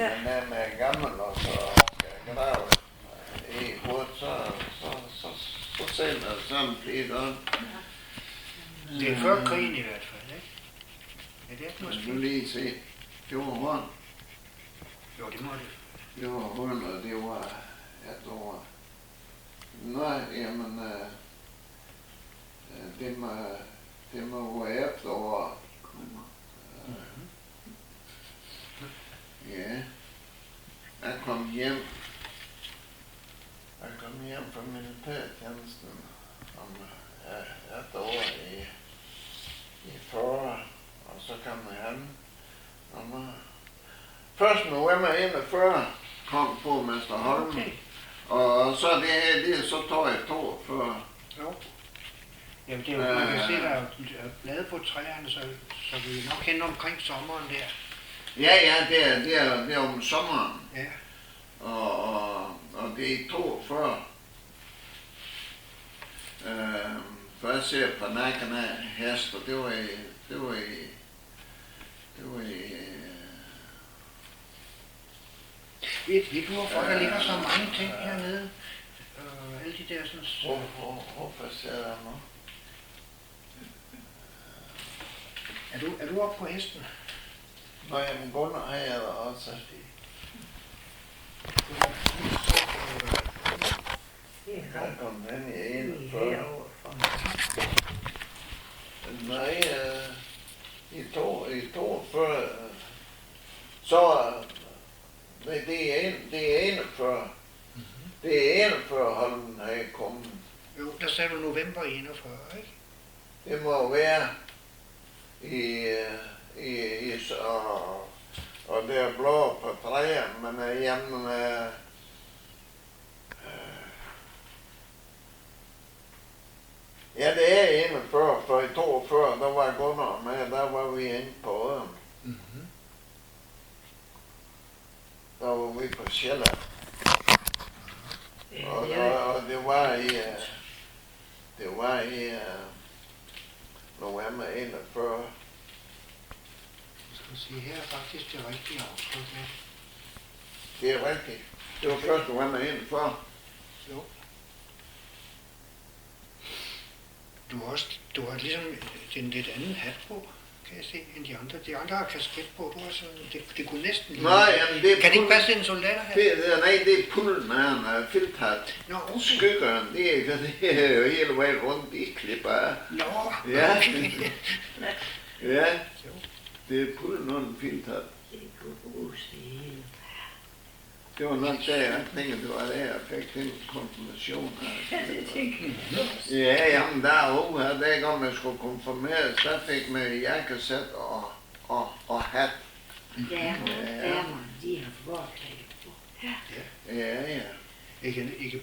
man er med gammel og så skal grave i hovedet, så ser man sådan blive godt. Det er før krigen i hvert fald, ikke? Ja, det er måske. Du lige se. Det var hånd. Jo, det må det. Det var hånd, og det var et år. Nå, jamen, det må være efterår. Ja. Jeg kom hjem fra militærtjenesten om et år i 40, og så kom jeg hjem. 1. november 41 kom på Mester Holm, okay. Og så det her, det er så 42. Jo. Jamen det er jo, man kan se, der er blade på træerne, så vi er nok hen omkring sommeren der. Ja, det er om sommeren. Ja. Og det er i 42. For jeg ser på nakken af hest, og det var i Ved du, hvorfor der ligger så mange ting hernede? Alle de der sådan... Hvorfor ser jeg nu? Er du oppe på hesten? Nå, jamen Gunnar har jeg da også. Der kom den i 41. Nej, i 42, så det er 41. Det er 41 Holmen har jeg kommet. Jo, der sagde du november 41, ikke? Det må være og det er blå på træer, men jamen ja, det er 41, for i 42, der var Gunnar med, der var vi inde på øen. Mm-hmm. Der var vi på Sjælland. Og det var i november 41. Jeg skal sige, her er faktisk det rigtige aftryk med. Det er rigtigt. Det var først november 41. Jo. Du har ligesom den lidt anden hat på, kan jeg se, end de andre. De andre har kasket på, du har sådan, det kunne næsten... Nej, jamen det er... Kan det ikke passe til en soldaterhat? Nej, det er pullen af en filthat. Nå, okay. Skyggeren, det er jo hele vejen rundt i klipper af. Nå, ja. Okay. Ja, det er pullen af en filthat. Det kunne bruges det hele. Det var nok der, jeg tænkte, det var der, jeg fik den konfirmation her. Ja, det tænker jeg. Ja, jamen der er unge her, der ikke om man skulle konfirmeres, der fik man jakkesæt og hat. Damer, de har forklædt på. Ja. Jeg kan endnu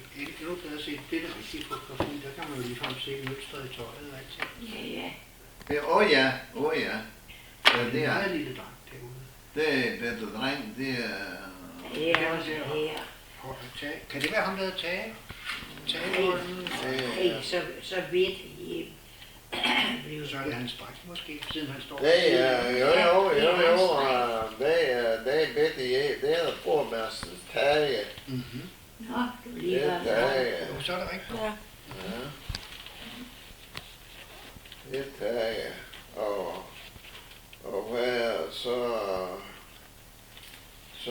bedre se det der rigtige fotografi, der kan man jo ligefrem se mønstret i tøjet og alt. Ja. Ja, Det er en lille dreng derude. Det er bedre dreng, det er... Det er også her. Kan det være ham, der hedder Tage? Ikke så vidt i Så er det hans dreng måske, siden han står. Det er, jo, det er bedre i, det er borgmester Tage. Nå, du lige Det er Tage. Jo, så er det rigtigt. Ja. Det er Tage. Og hvad så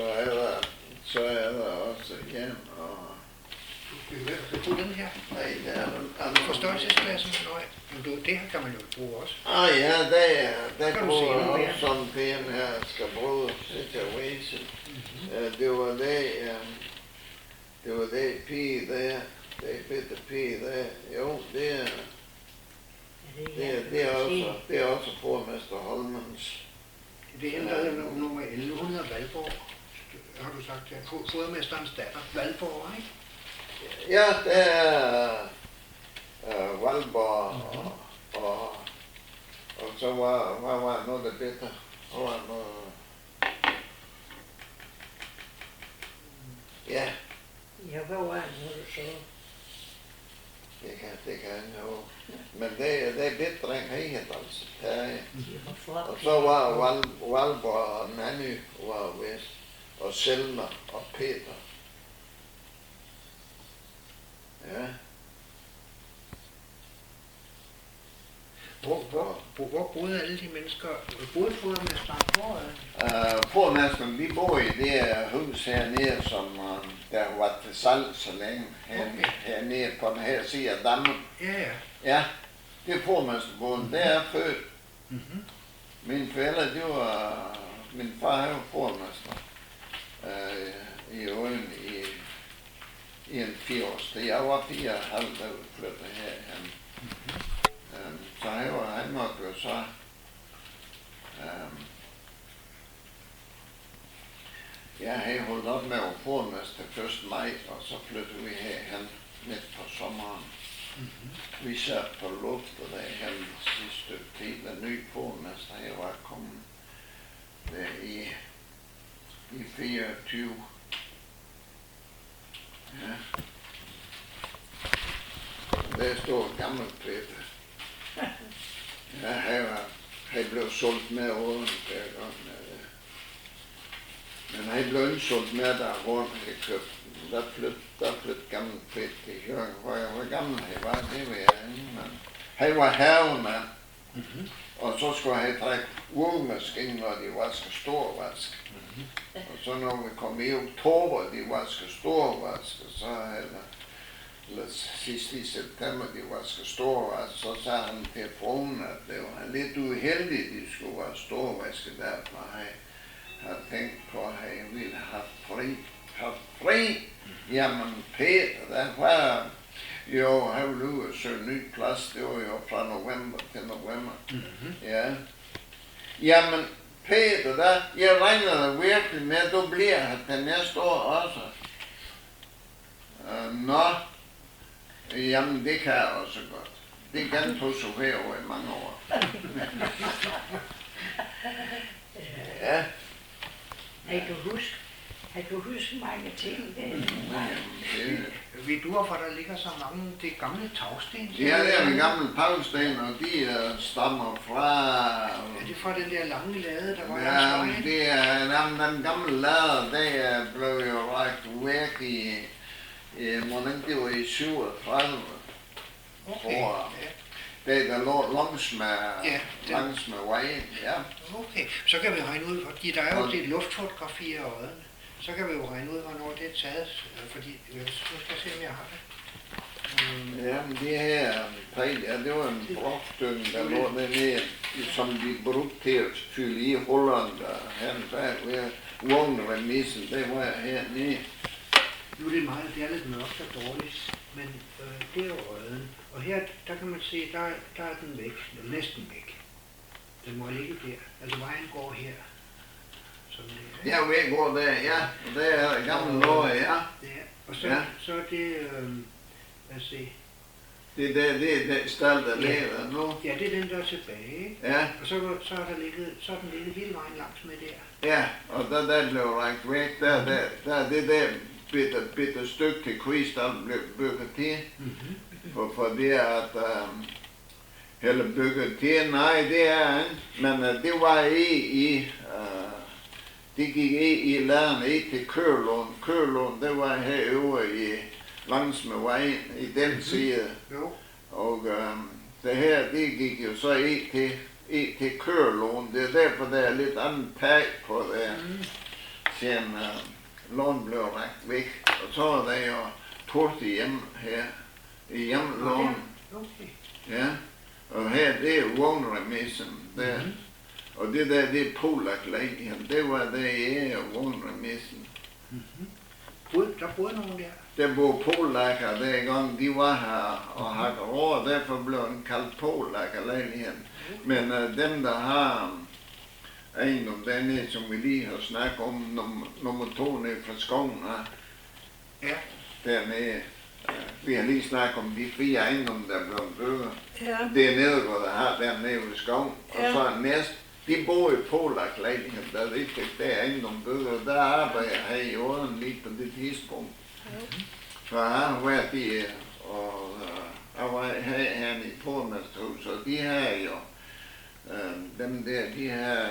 er der også Jan og... Skal du bruge den her? Nej, der er Forstørrelsesklassen? Nej, det her kan man jo bruge også. Ja, der kan bruger jeg også sådan den her skal bruge situation. Det var det pige der, det bitte pige der. Jo, det er også borgmester Holmens. Det ændrede nummer 1100 Valborg, har du sagt, ja. Fodermesterens datter, Valborg, ikke? Ja, det er Valborg, og så var noget der bedre. Ja. Ja, hvad var det, du sagde? Det kan jeg jo. Men det er lidt dreng her, altså. Og så var Valborg og Nanny var vist. og Selma og Peter. Ja. Hvor boede alle de mennesker? Boede fodermesteren foran? Pormesteren, vi bor i det her hus hernede, som der har været til salg så længe. Hernede på den her side af dammen. Ja. Ja, det er pormesterboden. Det er født. Mm-hmm. Mine forældre, det var... Min far var pormester i øen i en 4 års tid. Jeg var 4,5, da vi flyttede herhen. Så han måtte jo så jeg havde holdt op med at pormester 1. maj, og så flyttede vi herhen midt på sommeren. Vi sad på luftet derhen sidste stykke tid. Den nye pormester her var kommet i 24. Ja. Der stod gammelt Peter. Ja, han blev solgt med åren der gang. Men han blev ikke solgt med der rundt, han købte. Der flyttede gammelt Peter til Hjørring. Hvor gammel han var, det ved jeg ikke, men han var havemand. Mm-hmm. Og så skulle han trække urmaskinen, når de vasker storvask. Mm-hmm. Og så når vi kom i oktober, de vasker storvask, så eller sidst i september, de vasker storvask, så sagde han til fruen, at det var lidt uheldigt, de skulle være storvaske derfor. Han havde tænkt på, at han ville have fri. Jamen Peter, der var jo, han ville ud og søge ny plads, det var jo fra november til november. Mm-hmm. Ja. Jamen Peter, der, jeg regner da virkelig med, at du bliver her til næste år også. Nå, jamen det kan jeg også godt. Det kan du så være over i mange år. Ja. Kan du huske mange ting? Ved du, hvorfor der ligger så mange de gamle tagsten? Ja, det er de gamle tagsten, og de stammer fra... Er det fra den der lange lade, der var ja, langs vejen? det er den gamle lade, der blev jo rækt væk i hvordan det var i 37. Okay, ja. Det der lå langs med vejen, ja. Okay, så kan vi regne ud, fordi der er jo et luftfotografi af øjen. Så kan vi jo regne ud, hvornår det er taget, fordi nu skal jeg se, om jeg har det. Ja, men det her træ, ja, det var en brokstykke, der lå dernede, som de brugte til at fylde i hullerne, der han bagved vognremissen, det var hernede. Nu er det meget, det er lidt mørkt og dårligt, men det er jo røden. Og her, der kan man se, der er den væk, den er næsten væk. Den må ligge der, altså vejen går her. Ja, vi går der, ja. Og det er gamle låge, ja. Ja, og så er det, lad os se. Det er den stald, der ligger nu. Ja, det er den, der er tilbage. Ja. Og så er den ligget hele vejen langs med der. Ja, og der blev rækket væk. Der er det der bitte stykke til Kristal blev bygget til. Mm-hmm. For det er at eller bygget til, nej det er ikke. Men det var det gik i landet til Kørlund. Kørlund, det var herovre langs med vejen i den side. Jo. Og det her, det gik jo så til Kørlund. Det er derfor, der er lidt andet tag på det, siden lån blev rækt væk. Og så er der jo tort hjem her, i hjemlån. Okay. Ja, og her, det er vognremissen der. Mm-hmm. Og det der, det er Polak-lejligheden, det var der i vognremissen. Mm-hmm. Der boede nogen der? Der boede polakker der i gang, de var her og hakker over, derfor blev den kaldt Polak-lejligheden. Men dem, der har ejendom dernede, som vi lige har snakket om, nummer 2 nede fra skoven ja. Dernede, vi har lige snakket om de 4 ejendomme, der blev bygget. Ja. Det er Nedergaard, der har dernede ved skoven, og så er næst. De bor i Polak-lejligheden, der er ikke der ejendom bygget, der arbejder jeg i åren lige på det tidspunkt. Så jeg har været i, og jeg var herinde i Pormesterhus, og de har jo, dem der, de har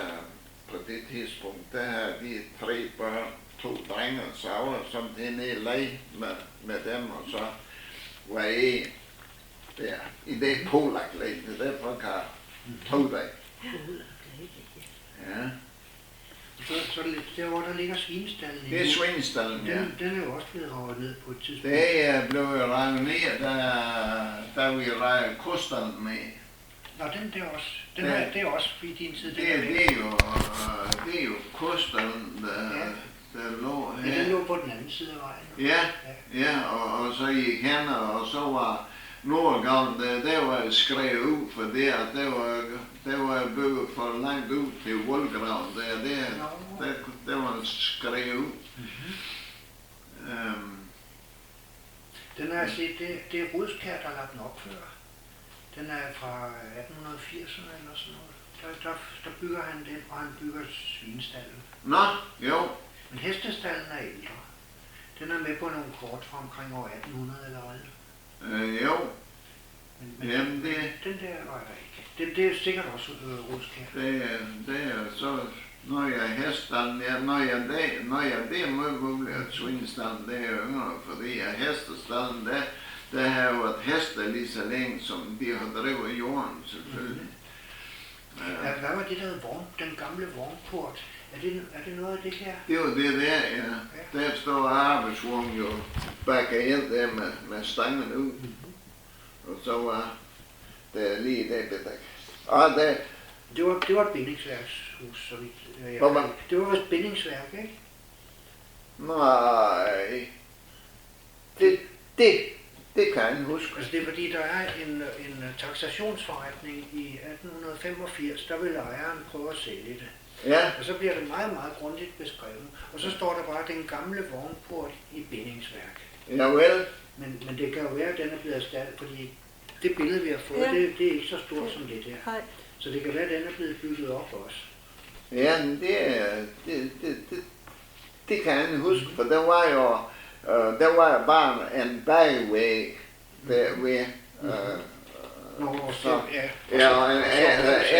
på det tidspunkt, der har de 3 børn, 2 drenge, så jeg var som det nede i leg med dem, og så var jeg der i det polaklæg, det er derfor kan 2 dage. Ja. Så der hvor der ligger svinestallen. Det er svinestallen, ja. Den er jo også blevet ravet ned på et tidspunkt. Det er blevet revet ned, da vi rejede kostalen med. Nå, den der også. Det er også i din tid. Det er jo kostalen, der lå her. Ja, den lå på den anden side af vejen. Ja, og så gik han, og så var Nordgavn, der var skrevet ud for det, at der var bygget for langt ud til voldgraven, der var skrevet ud. Den er set, det er Rodskær, der har lagt den opføre. Den er fra 1880'erne eller sådan noget. Der bygger han den, og han bygger svinestallen. Nå, jo. Men hestestallen er ældre. Den er med på nogle kort fra omkring år 1800 allerede. Jo. Men Jamen den der var der ikke. Det er sikkert også Rodskær. Det er så, når jeg er heststallen, når jeg det er muligt, at svinestallen det er yngre, fordi at hestestallen, der har jo været hester lige så længe, som de har drevet jorden, selvfølgelig. Hvad var det, der hed den gamle vognport? Er det noget af det her? Det var det der, ja. Der står arbejdsvognen jo bakker ind der med stangen ud. Og så var der lige der bedre. Og der... Det var et bindingsværkshus, så vidt. Det var et bindingsværk, ikke? Nej. Det kan jeg huske. Altså det er fordi, der er en taksationsforretning i 1885, der vil ejeren prøve at sælge det. Ja. Og så bliver det meget, meget grundigt beskrevet. Og så står der bare den gamle vognport i bindingsværk. Ja vel. Men det kan jo være, at den er blevet erstattet, fordi det billede, vi har fået, det er ikke så stort som det der. Nej. Så det kan være, at den er blevet bygget op også. Ja, men det kan jeg huske, for der var jo bare en bagvæg derved. Så, og en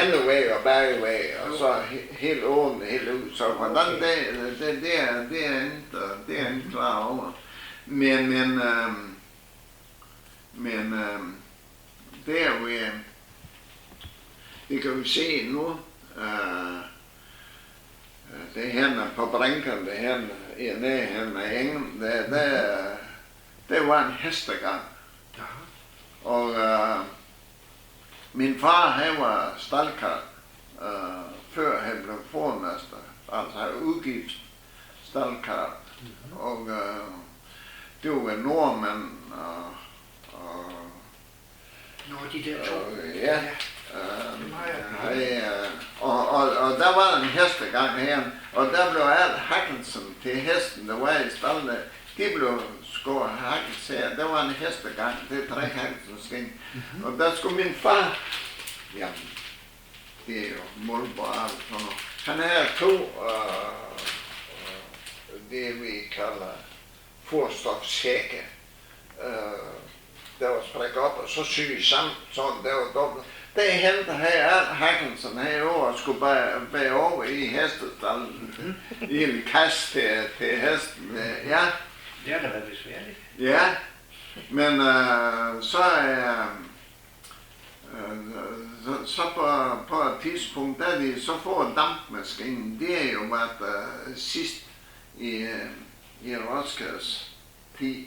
endevæg og bagvæg, og så helt åbent, helt ud. Så hvordan det er ikke klar over. Men derved, det kan vi se nu, det hænder på brinken, det hænder i nærheden af engen, der var en hestegang. Og min far, han var staldkar, før han blev formester, altså han udgivet staldkar. Og det var nordmænd de der to. Ja. Og der var en hestegang her, og der blev alt hakkelsen til hesten, der var i stallen, de blev skåret hakkels her. Der var en hestegang, det er 3 hakkelsen. Og der skulle min far, jamen, det er jo målbart, han havde 2, det vi kalder forstofsække, der var sprækket op, og så syge sammen, sådan der var dobbelt. Det hentede her alt hakkelsen herovre og skulle bage over i hestestallen, i en kasse til hesten. Ja. Det har da været besværligt. Ja, men så på et tidspunkt, da de så får dampmaskinen, det er jo været sidst i Roskers tid,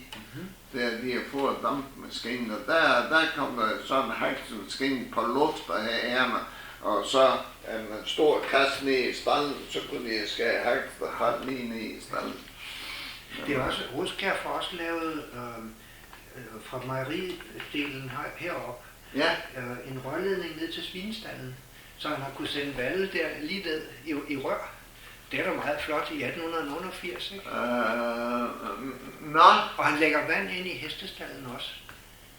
der de har fået dampmaskinen, og der kom der sådan en hakselmaskine på lufter herhjemme, og så en stor kasse ned i stallen, så kunne de skære hakselmaskinen lige ned i stallen. Det er også, Rodskær får også lavet fra mejeridelen heroppe, en rørledning ned til svinestallen, så han har kunnet sende valget der lige ned i rør. Det er da meget flot i 1880, ikke? Nå. Og han lægger vand ind i hestestallen også.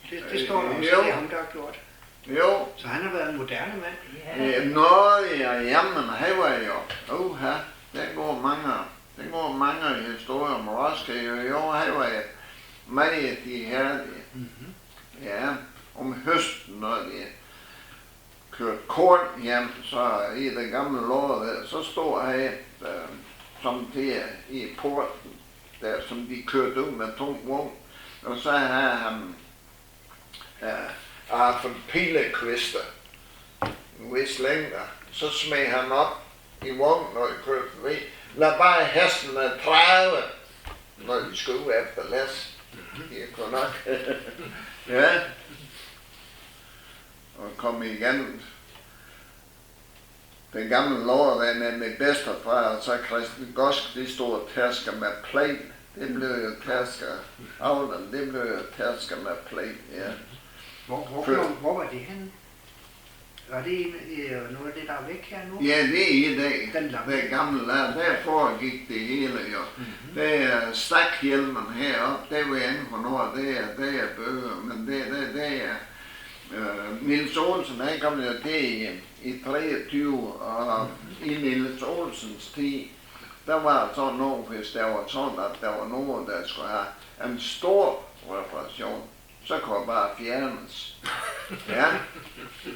Det står der også, det er ham, der har gjort. Jo. Så han har været en moderne mand. Jamen, han var jo, der går mange historier om Roskilde, jo, han var jo meget de herlige. Ja, om høsten, når de kørte korn hjem, så i det gamle lår der, så stod han som det er i porten, der som de kørte ud med tung vogn. Og så havde han Arfund Pilekvister, en vis længder. Så smed han op i vognen, når de kørte forbi. Lad bare hestene træve, når de skulle ud efter læs. De kunne nok. Ja. Og kom igennem den gamle lov, der er nemlig bedstefra, og så Christian Gosk, de stod og tærsker med plæn. Det blev jo tærsker, avlen, det blev jo tærsker med plæn, ja. Hvor var det henne? Var det noget af det, der er væk her nu? Ja, det er i dag. Det gamle land, der foregik det hele jo. Det er stakhjelmen heroppe, det var ingen hvornår, det er bøger, men det er Niels Olsen, han kom jo det i 23, og i Niels Olsens tid, der var sådan noget, hvis der var sådan, at der var nogen, der skulle have en stor reparation, så kunne det bare fjernes. Ja,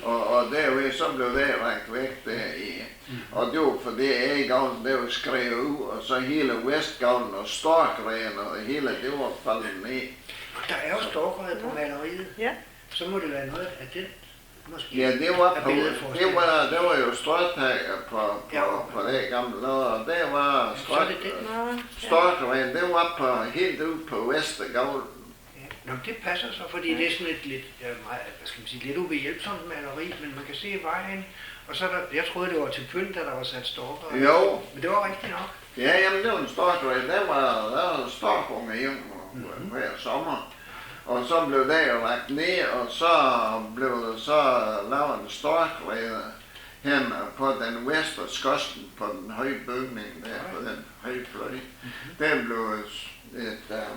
og derved så blev det rækket væk der i. Og det var for det A-gavlen, det var skrevet ud, og så hele Vestgavlen og Storkræen og hele, det var faldet ned. Der er jo Storkræet på maleriet. Ja. Så må det være noget af den, måske. Ja, det var jo stråtager på det gamle lov, og der var Storkræen, det var helt ude på Vestergavlen. Nå, det passer så, fordi det er sådan et lidt, meget, hvad skal man sige, lidt ubehjælpsomt maleri, men man kan se vejen, og så er der, jeg troede det var til pynt, da der var sat storker. Jo. Men det var rigtigt nok. Ja, jamen det var en storker, der var storkunger hjemme hver sommer, og så blev det jo lagt ned, og så blev der så lavet en storkræde hen på den vesterskosten, på den høje bygning der, på den høje fløj. Den blev et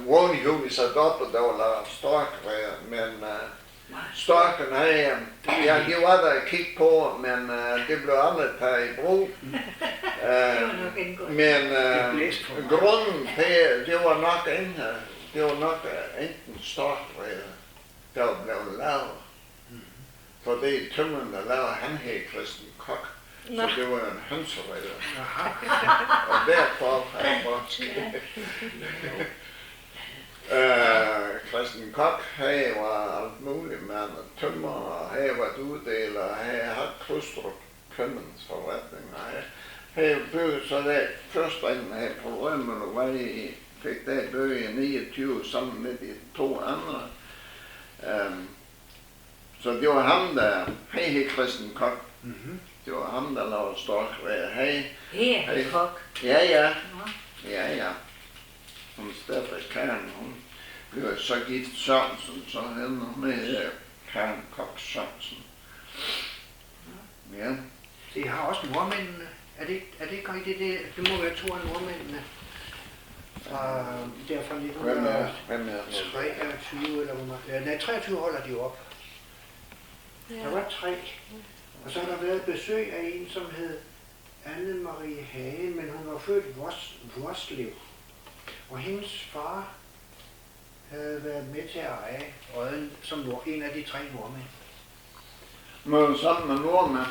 vognhjul sat op, og der var lavet storkræder, men storken havde, ja, de var der at kigge på, men det blev aldrig taget i brug. Men grunden til, det var nok enten storkræder, der var blevet lavet. For det er tømmeren, der lavede, han hed Christian Kok. Så det var en hønseredder. Og derfor har jeg måske... Christian Kok, han var alt muligt mand og tømmer, og han var uddeler, og han havde Klustrup Købmans forretning. Han byggede så det første enden her på Rømmervej, fik det bygget i 29 sammen med de to andre. Så det var ham, der hed Christian Kok. Det var ham, der lavede storkræder. Hey, Kok. Ja. Hun stadig Karen, hun blev så gift Sørensen, så hun hed Karen Kok Sørensen. Ja. Det har også nordmændene. Er det ikke rigtigt? Det må være to af nordmændene. Der fra 1923 eller hvor meget. Nej, 23 holder de op. Der var 3. Og så har der været besøg af en, som hed Anne-Marie Hagen, men hun var født i Vorslev. Og hendes far havde været med til at eje Odden som en af de 3 nordmænd. Men sammen med nordmænd?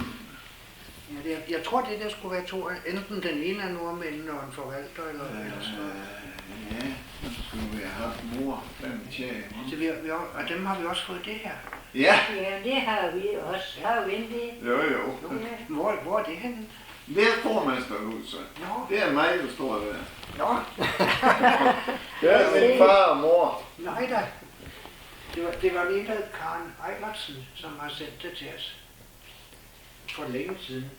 Ja, jeg tror det der skulle være 2. Enten den ene af nordmændene og en forvalter eller sådan. Ja, så skulle vi have haft mor, den tjeje. Og dem har vi også fået det her. Ja. Ja, det har vi også. Har vi det? Jo. Hvor er det henne? Det er formesterhuset. Det er mig, der står der. Nå. Det er min far og mor. Nej da. Det var en, der hed Karen Eilertsen, som har sendt det til os. For længe siden.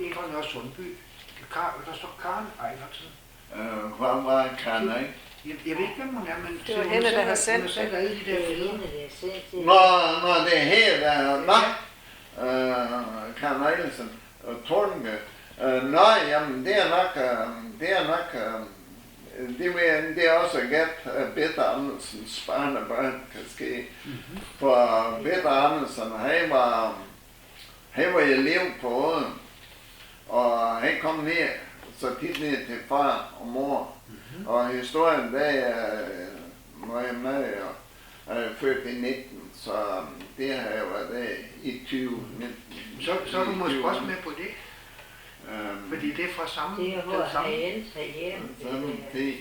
En fra Nørre Sundby. Der står Karen Eilertsen. Hvad var Karen, ikke? Jeg ved ikke, hvem hun er, men det var hende, der har sendt det. Alle de der billeder. Nå, det er her, der Karen Eilertsen og Tornke. Nej, jamen, det er nok, det er også gæt Peter Andersens barnebarn, kan ske. For Peter Andersen, han var elev på Odden, og han kom ned, så tit ned til far og mor. Og historien, der når jeg med, og jeg er født i 19, så det har jeg været der i 2019. Så er du måske også med på det? Fordi det er fra samme... Det er hvor den samme. han endte hjemme. Sådan det.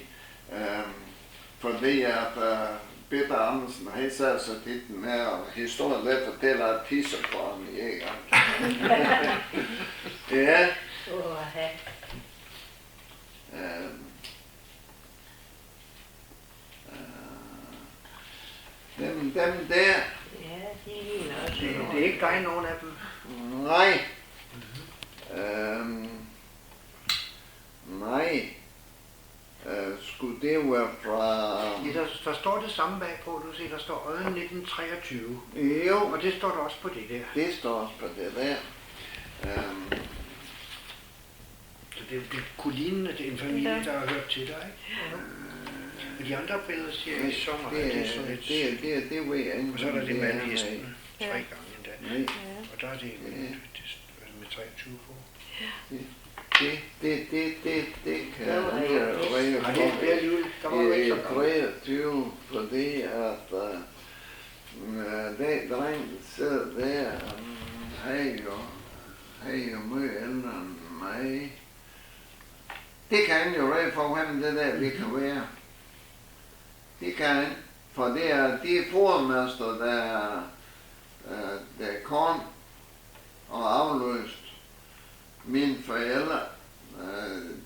Fordi at Peter Andersen, han sagde så tit med, og historien der fortæller, at pisser på ham i ægeren. Ja. Dem der. Ja, de ligner også. Det er ikke dig, nogen af dem. Nej. Nej. Skulle det være fra... Ja, der står det samme bagpå, du ser, der står Odden 1923. Jo, Og det står der også på det der. det står også på det der. Så det kunne ligne, at det er en familie, der har hørt til dig, ikke? Og de andre billeder siger i sommer, at det er sådan et... Det ved jeg ikke. Og så er der det med hesten 3 gange endda. Nej. Og der er det med 23 på. Det kan Der var jeg jo Nej, det er alligevel, der var jo ikke så gammel. 23, fordi at den dreng, der sidder der, han er jo meget ældre end mig. Det kan han jo rede for, hvem det der det kan være. Det kan han, for det er de formester, der kom og afløst mine forældre.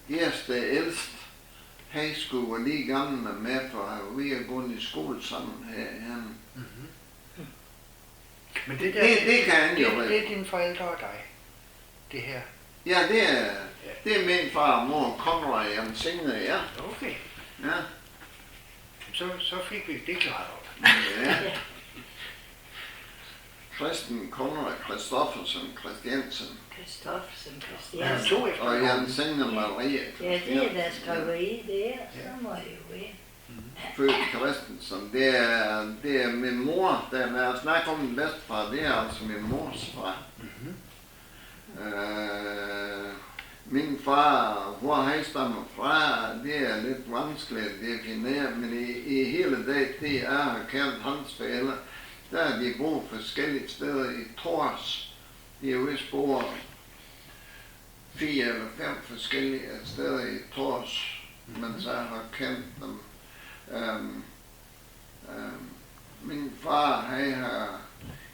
Deres ældst, han skulle være lige gammel med, for vi er gået i skole sammen herhjemme. Men det der, Det kan han jo det er dine forældre og dig. Det her. Ja, det er min far og mor, Conrad Jensen, ja. Okay. Ja. Så fik vi det klart op. Ja. Christen Conrad Christoffersen Christiansen. Kristoffersen, Ja, Christiansen. to efter. Og Jensen og Maria Ja, det er der skrevet i der, så må det jo være. Født Christensen. Det er min mor, der når jeg snakker om den bedstefar, det er altså min mors far. Min far, hvor han stammer fra, det er lidt vanskeligt at definere, men i hele det jeg har kendt hans forældre, der er de boet forskellige steder i Tors. De er vist boet 4 eller 5 forskellige steder i Tors, mens jeg har kendt dem. Min far, han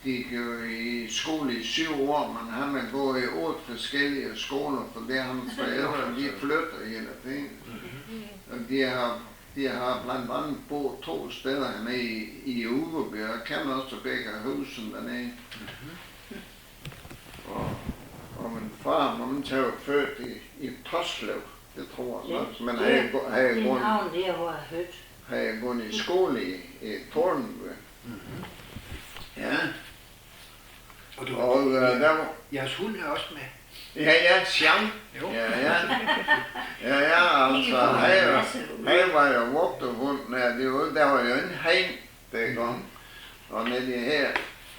gik jo i skole i 7 år, men han har gået i 8 forskellige skoler, for det hans forældre, de flytter hele tiden. Og de har blandt andet boet 2 steder hernede i Ugeby, og jeg kender også begge husen dernede. Og min far, man er jo født i Toslev, det tror jeg nok, men det er navn der, hvor jeg er født. har jeg gået i skole i Tordenby. Ja. Og du, Og der var... jeres hund er også med. Ja, Sjam. Jo. Ja, altså, han var jo vogterhund, der var jo en hegn dengang. Og med de her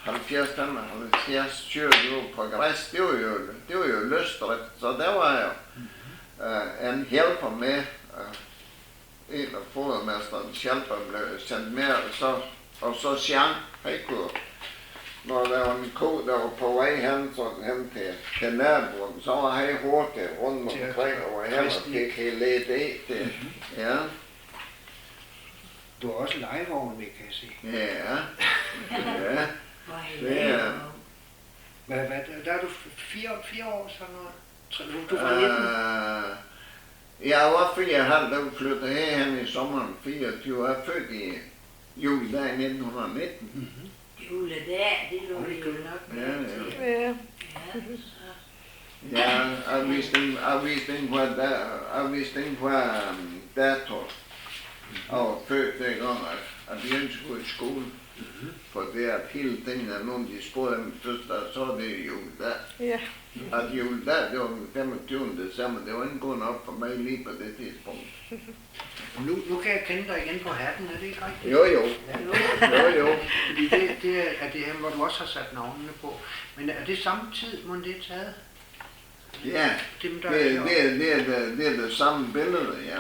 70-75 kørte jo på græs, det var jo løsdrift, så der var jo en hjælper med, en af fodermesterens hjælper blev sendt med, og så Sjam, han kunne, når der var en ko, der var på vej hen til naboen, så var han hurtigt rundt omkring over her, og fik helt lidt af det. Ja. Du har også legevogn, vi kan se. Ja. Det er... Hvad, der er du 4 år, sådan noget? Du var 19? Jeg var 4,5, da vi flyttede herhen i sommeren 24. Jeg er født i juledag 1919. Juledag, det lå vi jo nok med til. Ja. Ja, jeg vidste ikke, hvad dato jeg var født dengang, at jeg ikke skulle i skole. For det at hele tingene, når de spurgte dem først, så er det juledag. Ja. At juledag, det var den 25. december, det var ikke gået op for mig lige på det tidspunkt. Nu kan jeg kende dig igen på hatten, er det ikke rigtigt? Jo. Fordi det er det her, hvor du også har sat navnene på. Men er det samme tid, må det er taget? Ja, det er det samme billede, ja.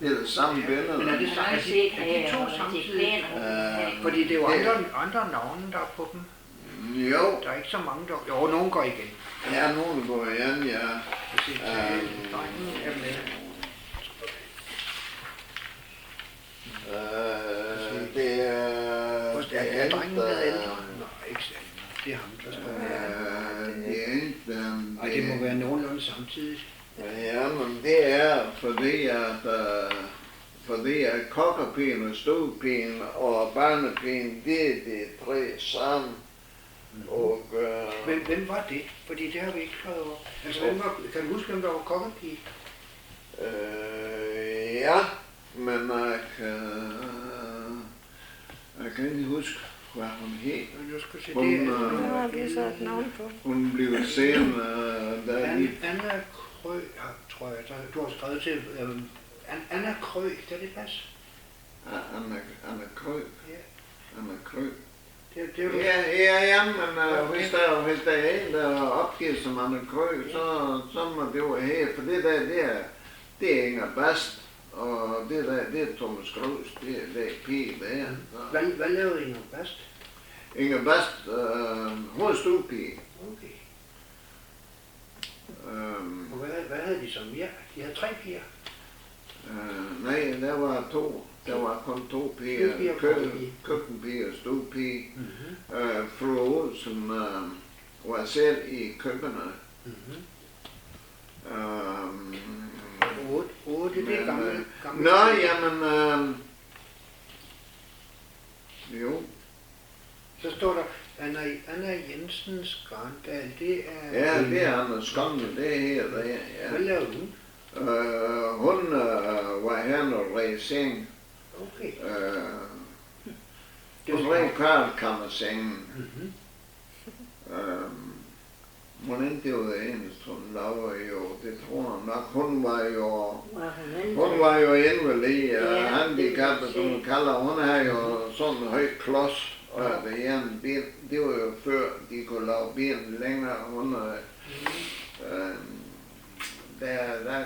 Det er det samme billede. Men er det Man har er set de to her, og samtidig? det Fordi det er jo andre navne, der er på dem. Jo. Der er ikke så mange, der... Jo, nogen går igen. Ja, nogen går igen, ja. se, drengen er med. Det er... Hvor er drengen blevet ældre? Nå, ikke sandt. Det er ham, der står med. Det er ikke... Ej, det må være nogenlunde samtidig. Ja, men det er fordi at kokkerpigen og stuepigen og barnepigen, det er de tre sammen. Og, Hvem var det? Fordi det har vi ikke fået over. Altså, kan du huske, hvem der var kokkerpige? Ja, men jeg kan ikke huske, hvad hun hed. Du skal se, Hun, det er... Nu har vi sat et navn på. Hun blev senere, der lige... Anna Krø, tror jeg, du har skrevet til... Anna Krø, kan det passe? Anna Krøg. Ja. Anna Krøg. Det er du... Ja, men hvis der er en, der opgiver som Anna Krøg, så må det jo her, for det der, det er Inger Bast, og det der, det er Thomas Grus, det er pige der. Hvad lavede Inger Bast? Inger Bast, hun er stuepige. Okay. Og hvad havde de så mere? De havde 3 piger. Nej, der var 2. Der var kun 2 piger. Køkkenpige og stuepige. Fru Olsen var selv i køkkenet. Det er gamle. Nå, jamen... Jo. Så står der Anna Jensen Skrandal, det er... Ja, det er Anders Skånde, det er her, der er, ja. Hvad lavede hun? Hun var her når rejsing. Okay. Hun red karlkammersengen. Hun endte jo det eneste, hun lavede jo, det tror jeg nok. Hun var jo invalid, handicappet, som hun kalder. Hun har jo sådan en høj klods. Og det ene ben, det var jo før de kunne lave ben længere. Hun,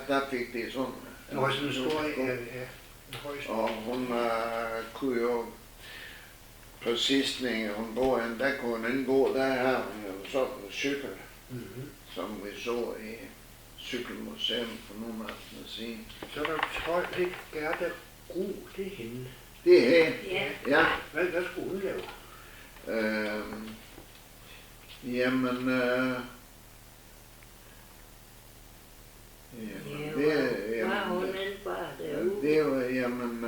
der fik de sådan. Det var sådan en stor, og hun kunne jo på sidstning, hun bor hen, der kunne hun ikke gå, der har hun jo sådan en cykel, som vi så i cykelmuseum for nogle aftener siden. Så er der 12, det er Gerda Gro, det er hende. Det er hende, ja. Hvad skulle hun lave? Jamen, det var, jamen,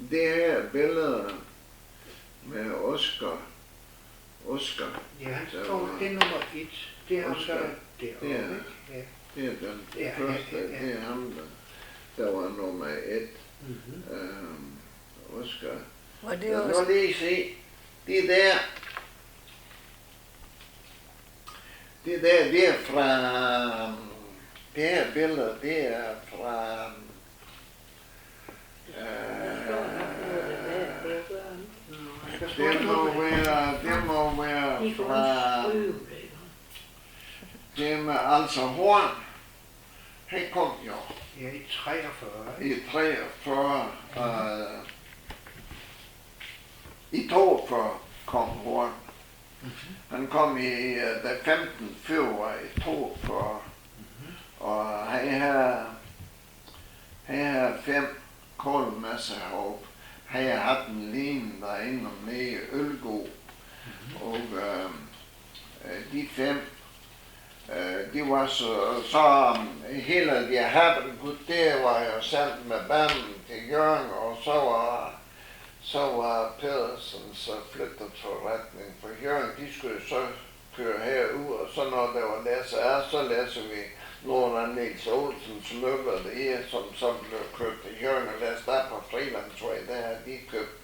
det her billede med Oscar. Ja, han står, det er nummer 1. Det er ham, der er deroppe, ikke? Ja. Det er den første, det er ham, der var nummer 1. Oscar. Og det er også... Nu lige se, det der, det er fra, det her billede, det er fra, det må være fra, det med altså Horn, han kom jo. Ja, i 43. I 43, i 42 kom Horn. Han kom i den 15. februar i 42, og han havde 5 kålmasser heroppe. Han havde haft en lignende derinde og nede i Ølgod, og de 5, de var så hele de Habbelgud, det var jo sendt med banden til Jørgen, og så var Pedersens flytteforretning for Jørgen, de skulle så køre herud, og så når der var læser så læser vi nogle af Niels Olsens møbler, det er, som så blev købt til Jørgen, og læst der på Frilandsvej, der havde de købt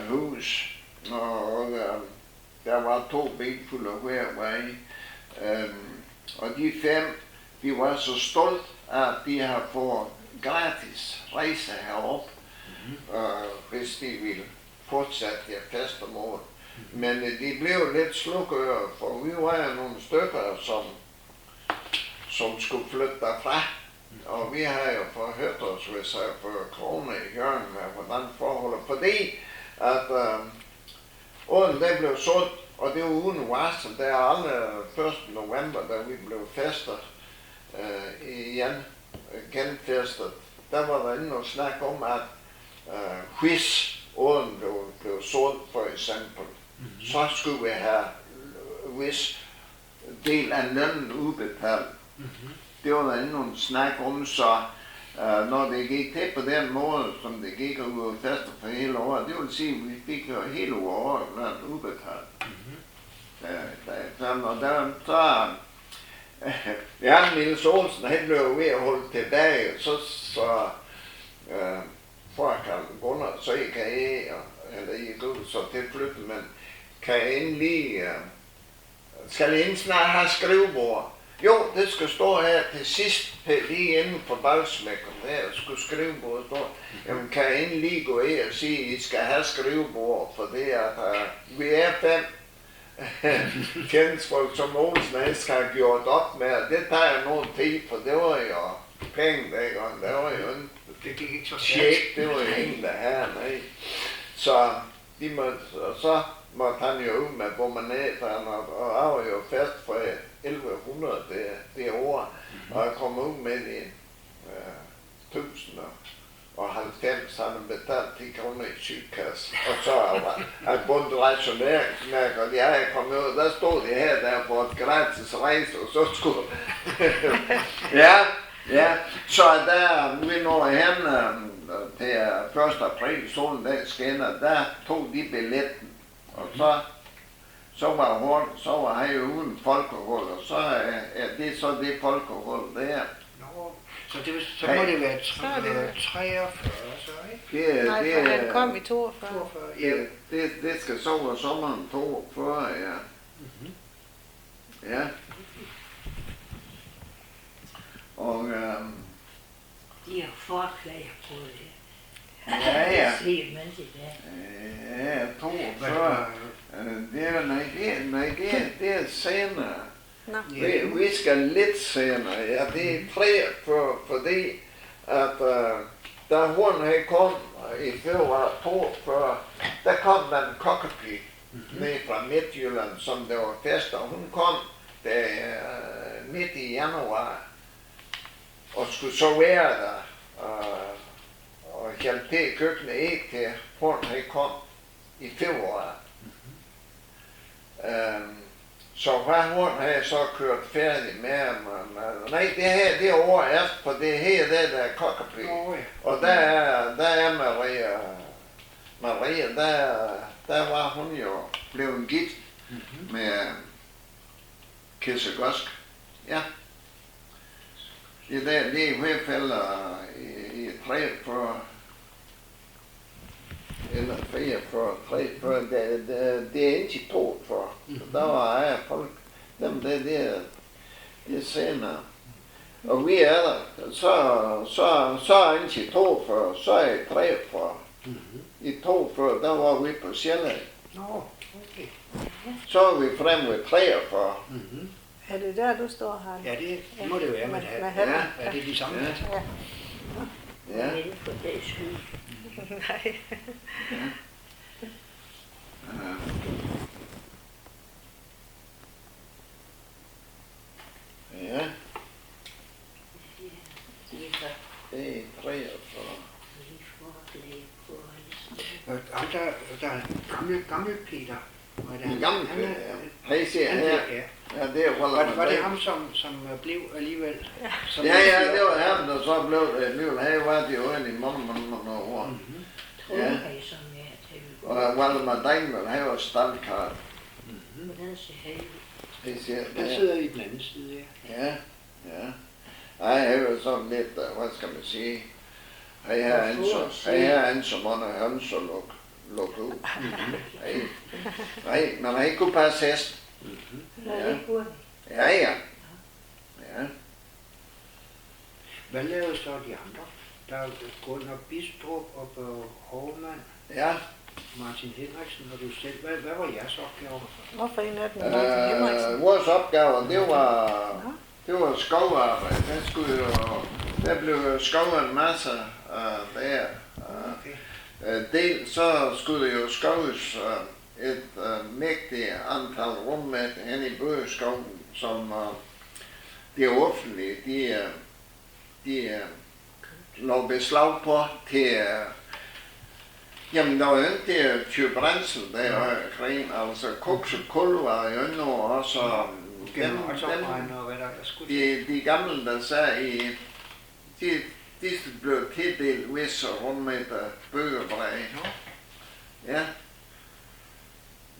hus, og der var 2 bilfulde hver vej, og de 5, de var så stolt af, at de har fået gratis rejse heroppe, hvis de ville fortsætte der festemål. Men de blev lidt slukøre, for vi var jo nogle stykker, som skulle flytte derfra. Og vi har jo forhørt os, hvis jeg får kroner i hjørnet, hvordan forholdet. Fordi at åden den blev solgt Og det var uden varsel. Der er aldrig 1. november, da vi blev festet genfestet. Der var der endnu snak om, at hvis åden blev solgt for eksempel, så skulle vi have hvis del af lønnen udbetalt. Det var der endnu snak om, så når det gik til på den måde, som det gik ud og fester for hele året, det vil sige, at vi fik jo hele året løn udbetalt. Og der så Niels Olsen, han blev ved at holde tilbage, så for at kalde Gunnar, så I kan eller I går så til flytte, men kan I endelig, skal I ikke snart have skrivebord? Jo, det skal stå her til sidst, lige inden for bagsmækken, der skulle skrivebordet stå. Jamen, kan I endelig gå ind og sige, at I skal have skrivebord, for det at vi er 5 tjenestfolk, som Olsen helst har gjort op med, og det tager nogen tid, for det var jo penge, og det var jo en Det gik ikke så check, det var jo ingen, der havde, nej. Så så måtte han jo ud med bomanaterne, og jeg var jo fast for 1100 det år, og jeg kom ud med i 1090, han havde betalt 10 kroner i sygekasse, og så er bundet rationeringsmærker, og jeg kom ud, der stod de her der for et gratis rejse, og så skulle ja, så der vi når hen til 1. april, solen den skinner, der tog de billetten, og så var det hårdt, så var han jo uden folkehold, og så er det så det folkehold der. Så må det være 43, så ikke? Nej, for han kom i 42. Det skal så være sommeren 42, ja. Ja. Og De har forslag på det. ja. Det siger man til det. Ja, 42. Det er senere. Nå. Vi skal lidt senere, ja, det er 43, fordi at da hun havde kom i februar 42, der kom den kokkepige ned fra Midtjylland, som der var fest, og hun kom der midt i januar, og skulle så være der, og hjælpe til i køkkenet ikke til, hun havde kom i februar. Så hvad hun havde så kørt færdig med, nej, det her, det er år efter, for det her, det der er kokkepige. Og der er Maria, der var hun jo blevet gift med Kissegosk. Ja. Det er i hvert fald i 43, eller 44, 43, det er ikke 42. Der var jeg folk, dem det er senere. Og vi er der, så er ikke 42, så er jeg 43. I 42, der var vi på Sjælland. Okay. Så er vi frem ved 43. Er det der, du står her? Ja, det må det være med det her. Ja, det er de samme. Ja. Det er for det skyld. Nej. Ja. Det er 43. Og der er gamle Peter. Den gamle Peter, ja. Hej, siger her. Ja, det er var det ham, som blev alligevel? Ja, det var ham, der så blev det alligevel. Her var det jo i mange år. Ja. Og Valdemar Dengel, han var staldkart. Hvordan ser han? Han sidder i den anden side, ja. Ja. Ej, han var sådan lidt, hvad skal man sige, han er en som under høns og lukke ud. Nej, men han kunne passe hest. Ja. Hvad lavede så de andre? Der er Gunnar Bistrup og Hovmand. Ja. Martin Henriksen og du selv. Hvad var jeres opgave? Hvorfor en af dem Martin Henriksen? Vores opgave, det var skovarbejde. Der blev skovet en masse der. Dels så skulle det jo skoves et mægtigt antal rummet hen i Bøgeskoven, som det offentlige, de lå beslag på til, jamen der var jo ikke det type brændsel der omkring, altså koks og kul var jo endnu også, de gamle der sagde, de blev tildelt visse rummeter bøgebræg. Ja.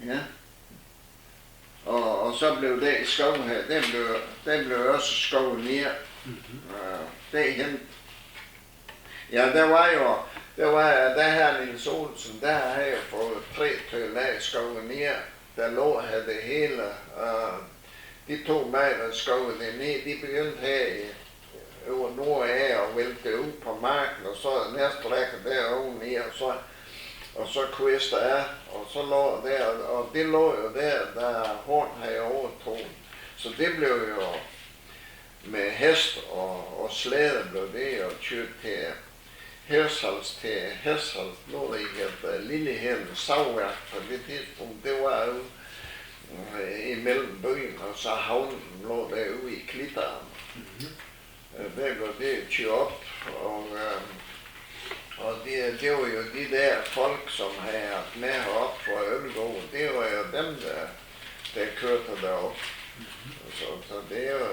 Ja. Og så blev det i skoven her, den blev også skovet ned. Derhen. Ja, der her Niels Olsen, der har jeg fået 3 lag skovet ned. Der lå her det hele. De 2 mig, der skovet det ned, de begyndte her over nordaf og vælte det ud på marken, og så næste række derovre ned, og så kvister af, og så lå der, og det lå jo der Horn havde overtog. Så det blev jo med hest og slæde blev det jo kørt til Hirtshals, nu er det et Lillehelm savværk på det tidspunkt, det var jo imellem byen, og så havnen lå derude i Klitteren. Der blev det kørt op, og det var jo de der folk, som havde haft med herop fra Ølgård, det var jo dem, der kørte derop. Så det er jo,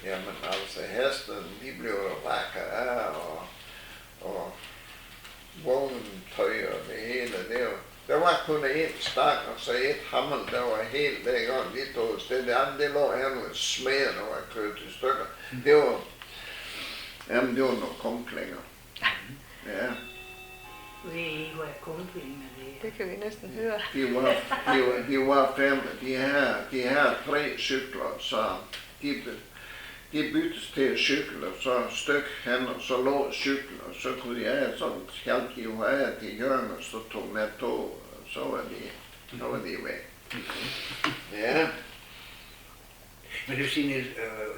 jamen altså hesten, de blev jo rækket af, og vogntøj og det hele, det var, der var kun én stang, og så et hammel, der var helt der gang, de tog et sted, det andet, det lå her med smeden, der var kørt i stykker. Det var, jamen det var nogle kumklinger. Ja. Ved I, hvad kumklinger det? Det kan vi næsten høre. De var 5, de her 3 cykler, så de byttes til cykler, så et stykke hen, og så lå cykler, og så kunne de have sådan skjaldt de jo af til hjørnet, og så tog med tog, og så var de væk. Ja. Men det vil sige, at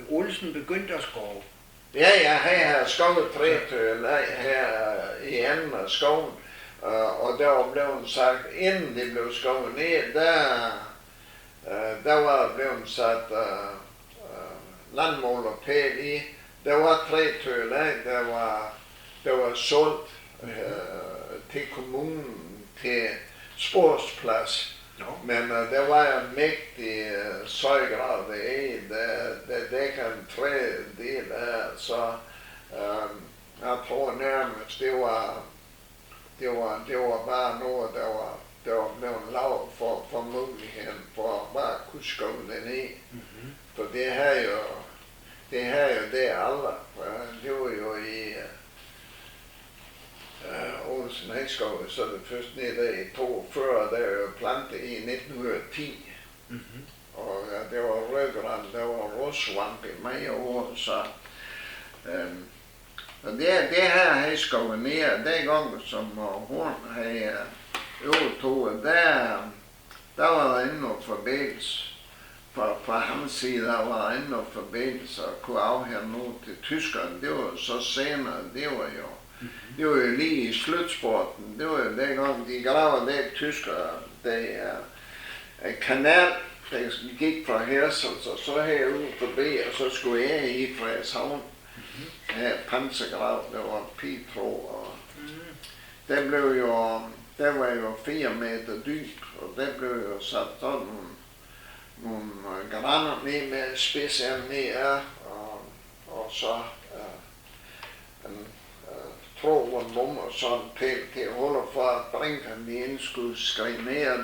Olsen begyndte at skove. Ja, jeg havde skovet 3 her i anden af skoven, og der var blevet sagt, inden det blev skovet ned, der var blevet sat landmålerpæl i. Der var 3 lag, der var solgt til kommunen til sporsplads. Men der var en mægtig søjgrad der dækker en 3 del af, så jeg tror nærmest, det var bare noget, der var blevet lavet for muligheden for at bare kunne skove det ned. For det her jo det aldrig. Det var jo i Olsen Hækskov, så det først ned der i 42, der var plantet i 1910. Og der var rødgran, der var råsvamp i mange år, så og det her Hækskov ned, den gang som Horn havde overtog, der var der endnu noget forbindelse. Fra hans side der var endnu noget forbindelse og kunne afhøre noget til tyskerne. Det var så senere, det var jo lige i slutsporten. Det var jo dengang, de graver der tyskere, der kanal, der gik fra Hirtshals og så herude forbi, og så skulle jeg i Frederikshavn. Her pansergrav, der var pitro, og der var jo 4 meter dyb, og der blev jo sat sådan nogle graner ned med spidserne ned, og så en tråd og en mum og sådan en pæl til holder for at brinkerne ind skulle skrive ned, og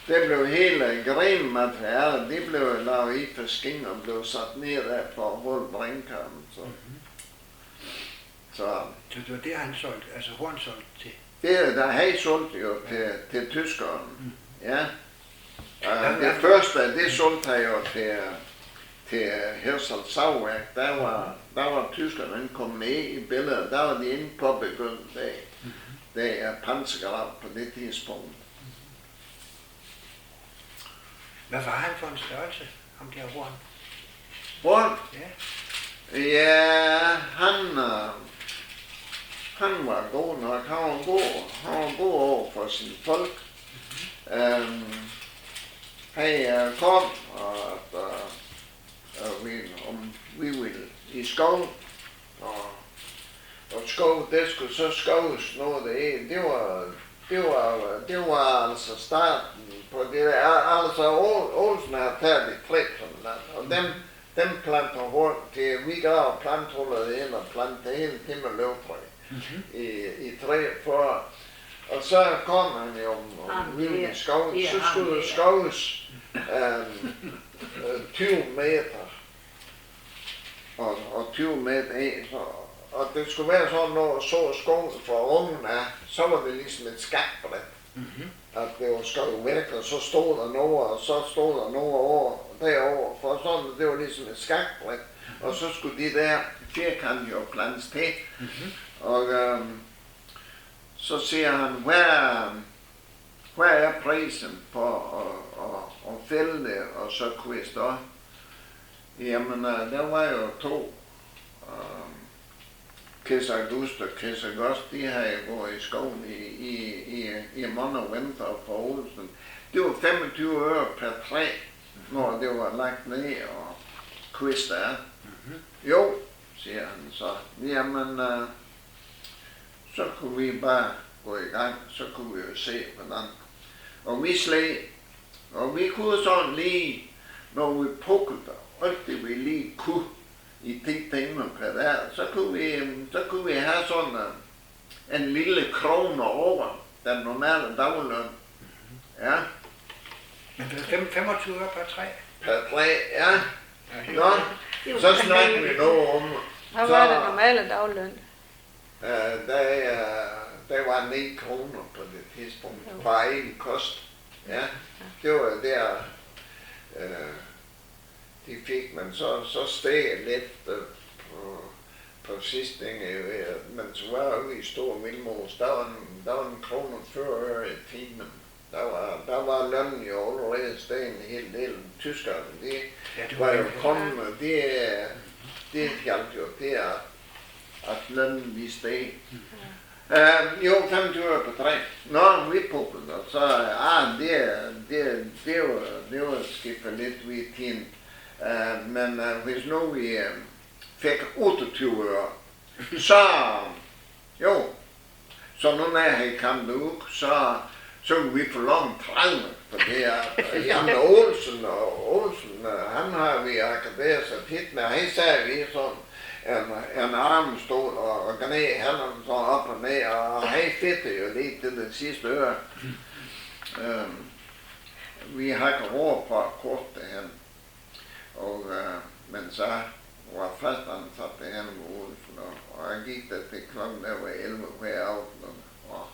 der blev hele grenmaterialet, det blev lavet i for skin og blev sat ned der for at holde brinkerne. Så det var det, han solgte, altså Horn solgte til? Det der havde solgt jo til tyskeren, ja. Det første, det solgte jeg jo til Hirtshals savværk, der var tyskerne kommet med i billedet, der var de inde på begyndt af. Det er pansergrav på det tidspunkt. Hvad var han for en størrelse, ham der Horn? Horn? Ja. Ja, han var god nok. Han var god over for sine folk. Han kom, og om vi ville i skoven, og skov, det skulle så skoves noget af. Det var altså starten på det der. Altså Olsen har taget et træ, og dem planter rundt til, vi graver planthullet ind og planter hele himmeløvtræ i træ for. Og så kom han jo om vilden i skoven, så skulle det skoves 20 meter og 20 meter af. Og det skulle være sådan, når så skoven fra rummen af, så var det ligesom et skakbræt. At det var skrevet væk, og så stod der noget, og så stod der noget over derovre. For sådan, det var ligesom et skakbræt. Og så skulle de der firkant jo plantes til. Og så siger han, hvad er prisen på at fælde det, og så kviste op? Jamen, der var jo to. Kæs August og Kæs August, de havde gået i skoven i måned og vinter fra Olsen. Det var 25 øre per træ, når det var lagt ned og kvist af. Jo, siger han så. Jamen, så kunne vi bare gå i gang, så kunne vi jo se, hvordan. Og vi slæg, og vi kunne sådan lige, når vi pukkede, alt det vi lige kunne, i 10 timer per dag, så kunne vi have sådan en lille krone over den normale dagløn. Ja. Men det er 25 øre per træ. Per træ, ja. Nå, så snakker vi noget om. Hvad var det normale dagløn? Der var 9 kroner på det tidspunkt, for egen kost. Ja, det var der, de fik, men så steg lidt på sidste men så var jo i Stor Vildmos, der var en krone 40 øre i timen. Der var lønnen jo allerede steg en hel del. Tyskerne, de var jo kommet, og det hjalp jo til, at lønnen de steg. Jo, 25 øre på træ. Nå, vi pukkede, og så, det var skiftet lidt ved tiden. Men hvis nu vi fik 28 øre, så nu når jeg kom ud, så kunne vi få lov 30, for det er Jan Olsen, han har vi akaderet sig tit med, han sagde vi sådan, en armstol og gnæ hænderne så op og ned, og han fedte jo lige til det sidste øre. Vi har ikke råd på at korte det hen. Og, men så var fastansat det her med Olsen, og jeg gik der til klokken der var 11 hver aften. Og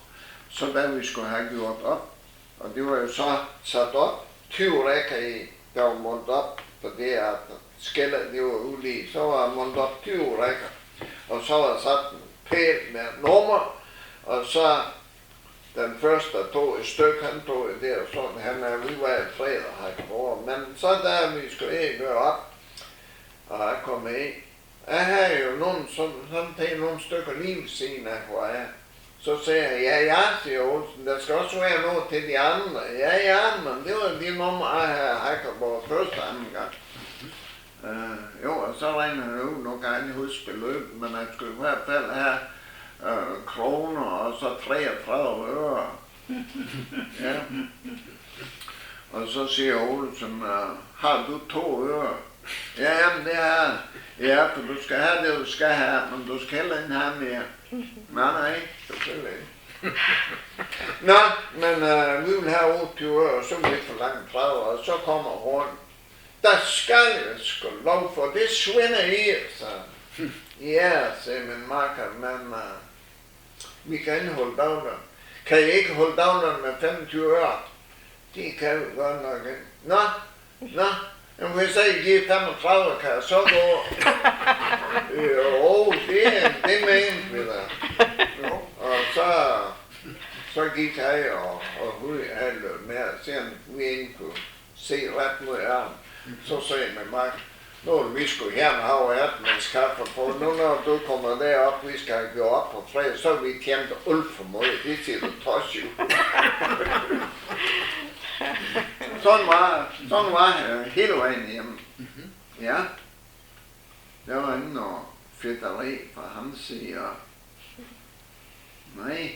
så da vi skulle have gjort op, og det var jo så sat op 20 rækker i, der var målt op, for det at skældet det var ulige, så var målt op 20 rækker, og så var sat en pæl med nummer, og så den første, der tog et stykke, han tog det og sådan, vi var i fredag her, men så da vi skulle ikke gøre op, og jeg kom ind, jeg havde jo nogle stykker lige ved siden af, hvor jeg, så sagde jeg, ja, siger Olsen, der skal også være noget til de andre. Ja, men det var de nummer, jeg havde hakket på første anden gang. Jo, og så regner han ud, nu kan jeg ikke huske beløbet, men jeg skulle i hvert fald have kroner og så 33 øre. Ja. Og så siger Olsen, har du 2 øre? Ja, jamen det har ja, for du skal have det, du skal have, men du skal heller ikke have mere. Nej, selvfølgelig ikke. Nå, men vi vil have 28 øre, så vil vi forlange 30, og så kommer rundt. Der skal jeg sgu lov for, det svinder i, så. Ja, sagde min makker, men vi kan ikke holde dagner. Kan I ikke holde dagner med 25 øre? Det kan vi godt nok ikke. Nå. Jamen, hvis jeg giver 35, kan jeg så gå. Det mente vi da. Og så gik jeg og hun havde løbet med, og selvom vi ikke kunne se ret mod armen, så sagde min magt, nu vi skulle hjem have 18 kaffe på. Nu når du kommer derop, vi skal gå op på fredag, så er vi tjent alt for meget. Det siger du trods jo. Sådan var hele vejen hjemme. Ja. Der var ikke noget fedteri fra hans side. Nej.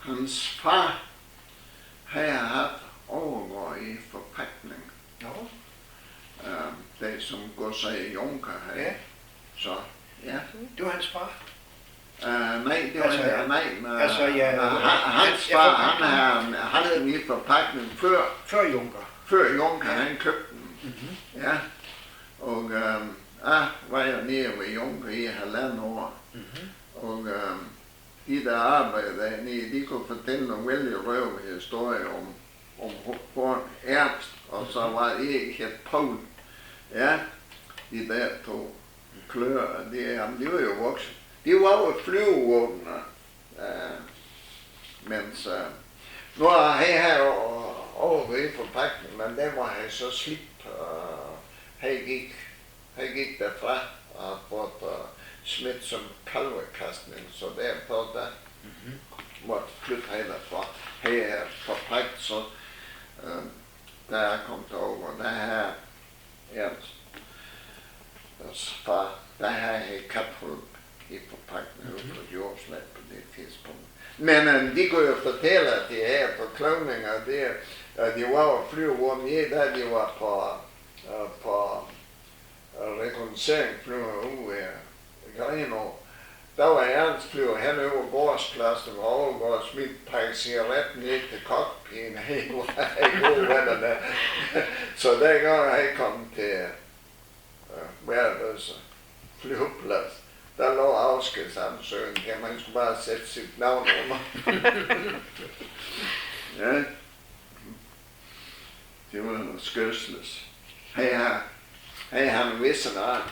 Hans far havde haft overgård i forpakning. Nå, Det som går sig i Junker havde. ja, Så, ja. det var hans far. Nej, det var Altså, altså, ja, hans far, han havde den i forpakning Før Junker. før Junker, han købte den. Mm-hmm. Ja. Og var jeg nede ved Junker i 1,5 år. Mm-hmm. Og de der arbejdede dernede, de kunne fortælle nogle vældig røve historier om Ernst, og så var det ikke et Paul. Ja, de der to kløer, de var jo voksne. De var jo flyvevåbner, mens nu har han jo overgået på pakten, men den var han så slip, han gik derfra og fået smidt som kalvekastning, så derpå der måtte flytte han derfra. Han er forpagt, så der er kommet over, der er Ernst, deres far, der har han kaphul i forpagten ude på Djursland på det tidspunkt. Men de kunne jo fortælle, at de her forklævninger, de var jo flyvevåben i, da de var på rekognosceringsflyver ude af Grenaa. Der var Ernst flyver hen over gårdspladsen og overgår og smidt pakke cigaretten ned til kokpigen. Hey, hvor er I gode venner der. Så dengang han kom til Værløse flyveplads, der lå afskedsansøgningen, kan man skulle bare sætte sit navn under. Ja. Det var noget skødsles. Hey, han vidste noget.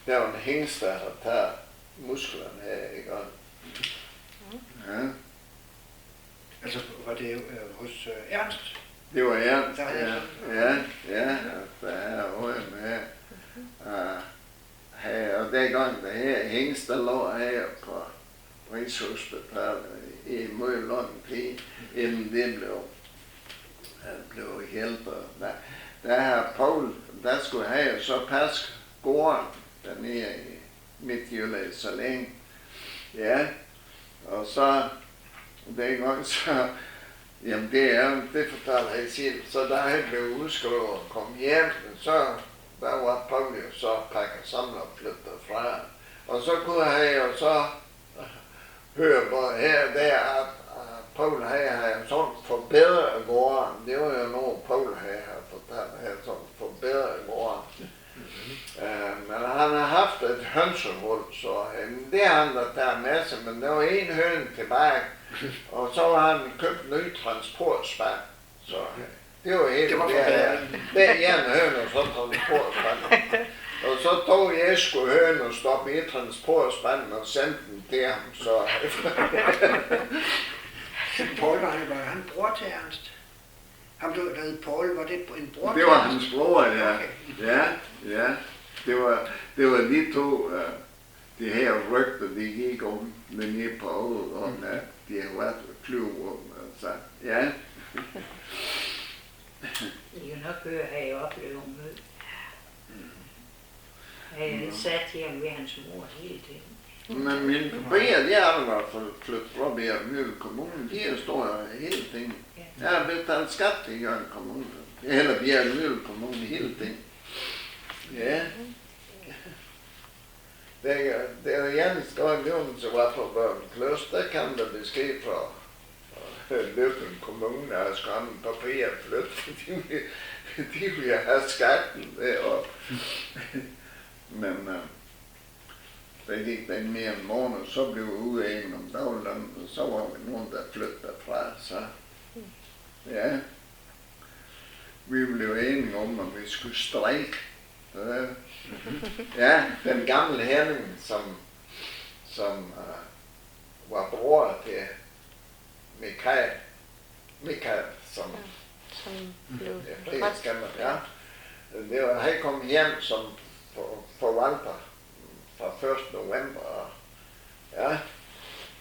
Der var en hængst, der havde taget musklerne her, ikke? Ja. Altså, var det hos Ernst? Det var Ernst, Der havde ja, der er øje med her. Og dengang der her hængst, der lå her på Rigshospitalet i meget lang tid, inden det blev hjælpet. Der har Paul, der skulle have så passe gården dernede i Midtjylland så længe. Ja, og så dengang så, jamen det fortalte jeg selv, så da han blev udskrevet og kom hjem, så der var Paul jo så pakket sammen og flyttet fra. Og så kunne han jo så høre på her og der, at Paul havde sådan forbedret gården. Det var jo noget, Paul havde fortalt her, sådan forbedret gården. Men han har haft et hønsehul, så det har han der taget med sig, men der var en høne tilbage, og så har han købt en ny transportspand, så det var helt det er en høne og så transportspand. Og så tog jeg sgu høne og stoppe i transportspanden og sendte den til ham, så Paul var han bror til Ernst? Ham der hed Paul, var det en bror? Det var hans bror, ja. Ja. Det var de to, de her rygter, de gik om den i Paul, om at de har været flyvevåben, så ja. I kan nok høre, at jeg oplever mød. Jeg sat hjemme ved hans mor hele tiden. Men mine papirer, de har været flyttet fra Bjergmølle Kommune, de her står hele tiden. Jeg har betalt skat til Jørgen Kommune, eller Bjergmølle Kommune hele tiden. Ja. Det er jo eneste gang, det var på Børnkløs, der kan der besked fra Løkken Kommune, at jeg skal have en papir flytte. De vil have skatten deroppe. Men der gik den mere en måned, så blev vi uenige om daglønnen, og så var vi nogen, der flyttede derfra, så ja. Vi blev enige om, at vi skulle strejke. Ja, den gamle Henning, som var bror til Michael, som blev ja. han kom hjem som forvalter fra 1. november. Ja.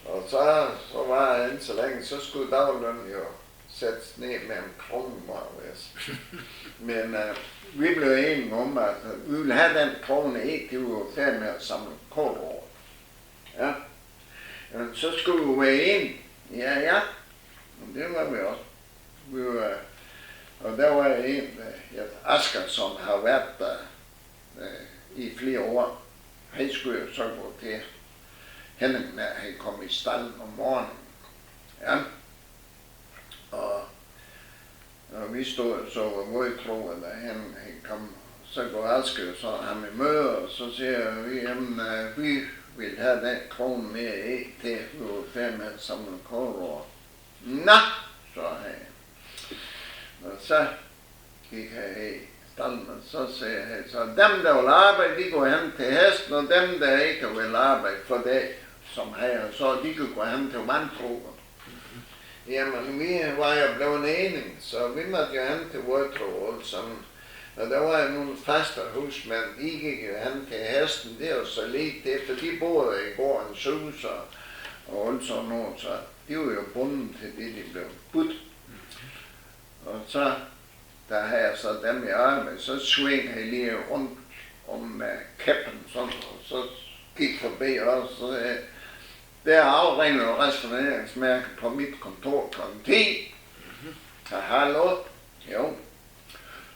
Og så var han ikke så længe, så skulle daglønnen jo sættes ned med en krone. Men vi blev enige om, at vi ville have den krone ikke, det var jo færdig med at samle kort over. Ja. Så skulle vi være enige. Ja. Og det var vi også. Og der var en, Asger, som har været der i flere år. Han skulle jo så gå til Henning, når han kom i stallen om morgenen. Ja. Og vi stod så var modtroet, da han kom. Så går Asger så ham i møde, og så siger vi, jamen vi vil have den krone mere æg til at få 5 samle kålår. Nå, så han. Og så gik han i stallen, og så sagde han, så dem der vil arbejde, de går hen til hesten, og dem der ikke vil arbejde for det, som her, så de kunne gå hen til vandtroet. Jamen, vi var jo blevet enige, så vi måtte jo hen til vandtroet alle sammen. Og der var jo nogle faste husmænd, de gik jo hen til hesten, det var så lidt det, for de boede i gårdens hus og alt sådan noget, så de var jo bundet til det, de blev budt. Og så, der havde jeg så dem i armen, så svingede jeg lige rundt om kæppen, sådan, og så gik forbi os, så sagde jeg, der er afregnet restaureringsmærke på mit kontor kl. 10. Hallo? Jo.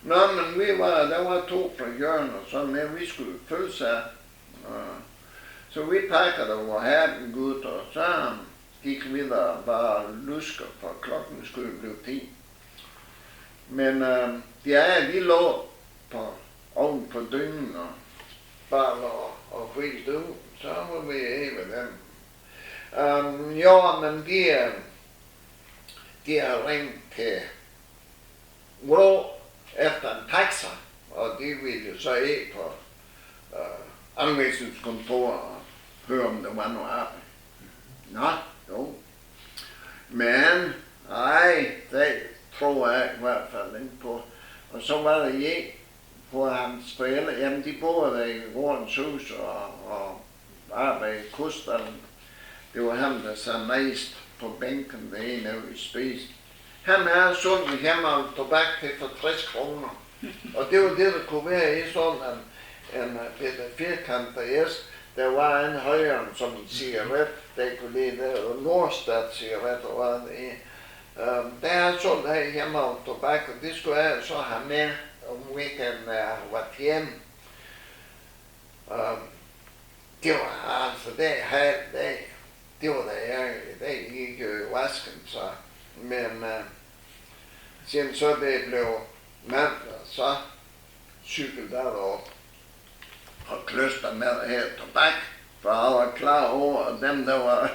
Nå, men der var 2 fra Jørgen og sådan noget, vi skulle følge sig. Så vi pakkede over hatten gut, og så gik vi der bare lusker, for klokken skulle blive 10. Men de lå oven på dyngen og bare og hvilt ud, så var vi af med dem. Jo, men de har ringet til Vrå efter en taxa, og de ville jo så af på anvisningskontoret og høre, om der var noget arbejde. Nå, jo. Men, det tror jeg i hvert fald ikke på. Og så var der en på hans forældre, jamen de boede der i gårdens hus og arbejdede i koststallen. Det var ham, der sad mest på bænken, der ene vi spiste. Han er sundt hjemme og tobak til for 60 kroner. Og det var det, der kunne være i sådan en Peter firkantet æsk. Der var en højere som en cigaret, der kunne lide der, og Nordstadt cigaretter var det i. Der er sådan her hjemme og tobak, og det skulle jeg så have med om weekenden, når jeg var hjemme. Det var altså det halv dag. Det var da jeg i dag gik jo i vasken, så. Men siden så det blev mandag, så cyklede der op og kløster med her tobak. For jeg var klar over, at dem der var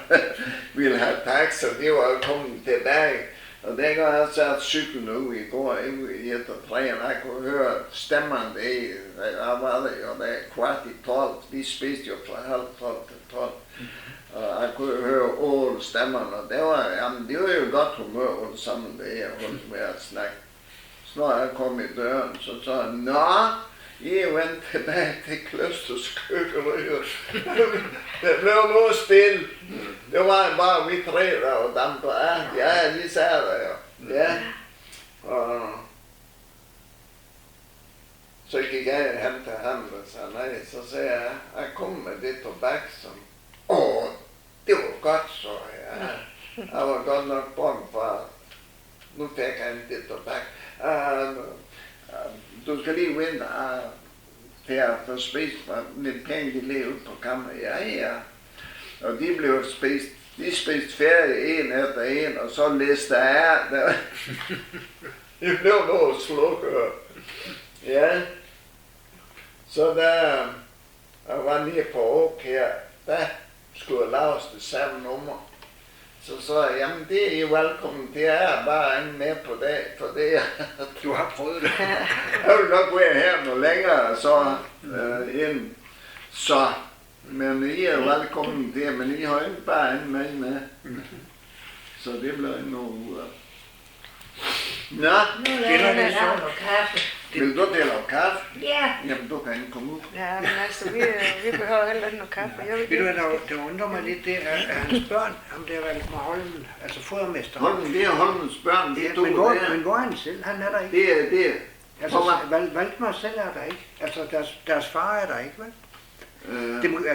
ville have taxa, de var kommet tilbage. Og det gør jeg så at cyklen ud i går, i 1 og 3, og jeg kunne høre stemmerne det. Jeg var der jo der 11:15, de spiste jo fra 11:30 til 12. Og jeg kunne høre alle stemmerne, og det var jo godt humør alle sammen, det jeg holdt med at snakke. Så når jeg kom i døren, så sagde jeg, nå, I er vendt tilbage til Kløsters køkkenrøret. Det blev noget stille. Det var bare vi 3, der var dem på ja, de sagde der jo. Ja. Og så gik jeg hen til ham og sagde, nej, så sagde jeg kom med det tobak, som det var godt, så jeg var godt nok bange for, nu fik han det tobak. Du skal lige vente til at få spist lidt penge, de levede på kammer. Ja. Og de blev spist. De spiste færdig en efter en, og så læste jeg af. Det blev noget slukker. Ja. Så der var lige på OK her, der skulle laves det samme nummer. Så sagde jeg, jamen det er I velkommen, det er bare en med på dag, for det Du har prøvet det. Jeg vil nok være her noget længere, så ind. Så, men I er velkommen der, men I har ikke bare en med. Så det blev en noget ud af. Nå, Nu laver jeg noget kaffe. Vil du dele op kaffe? Ja, Jamen, du kan ikke komme ud. Ja, men altså, vi behøver heller ikke noget kaffe. Jeg vil Ved du hvad, der undrer mig lidt, det er, at hans børn, ham der Valdemar Holmen, altså fodermester. Holmen, det er Holmens børn, det er du men der. hvor er han selv? Han er der ikke. Det er. Altså, Valdemar selv er der ikke. Altså, deres far er der ikke, vel?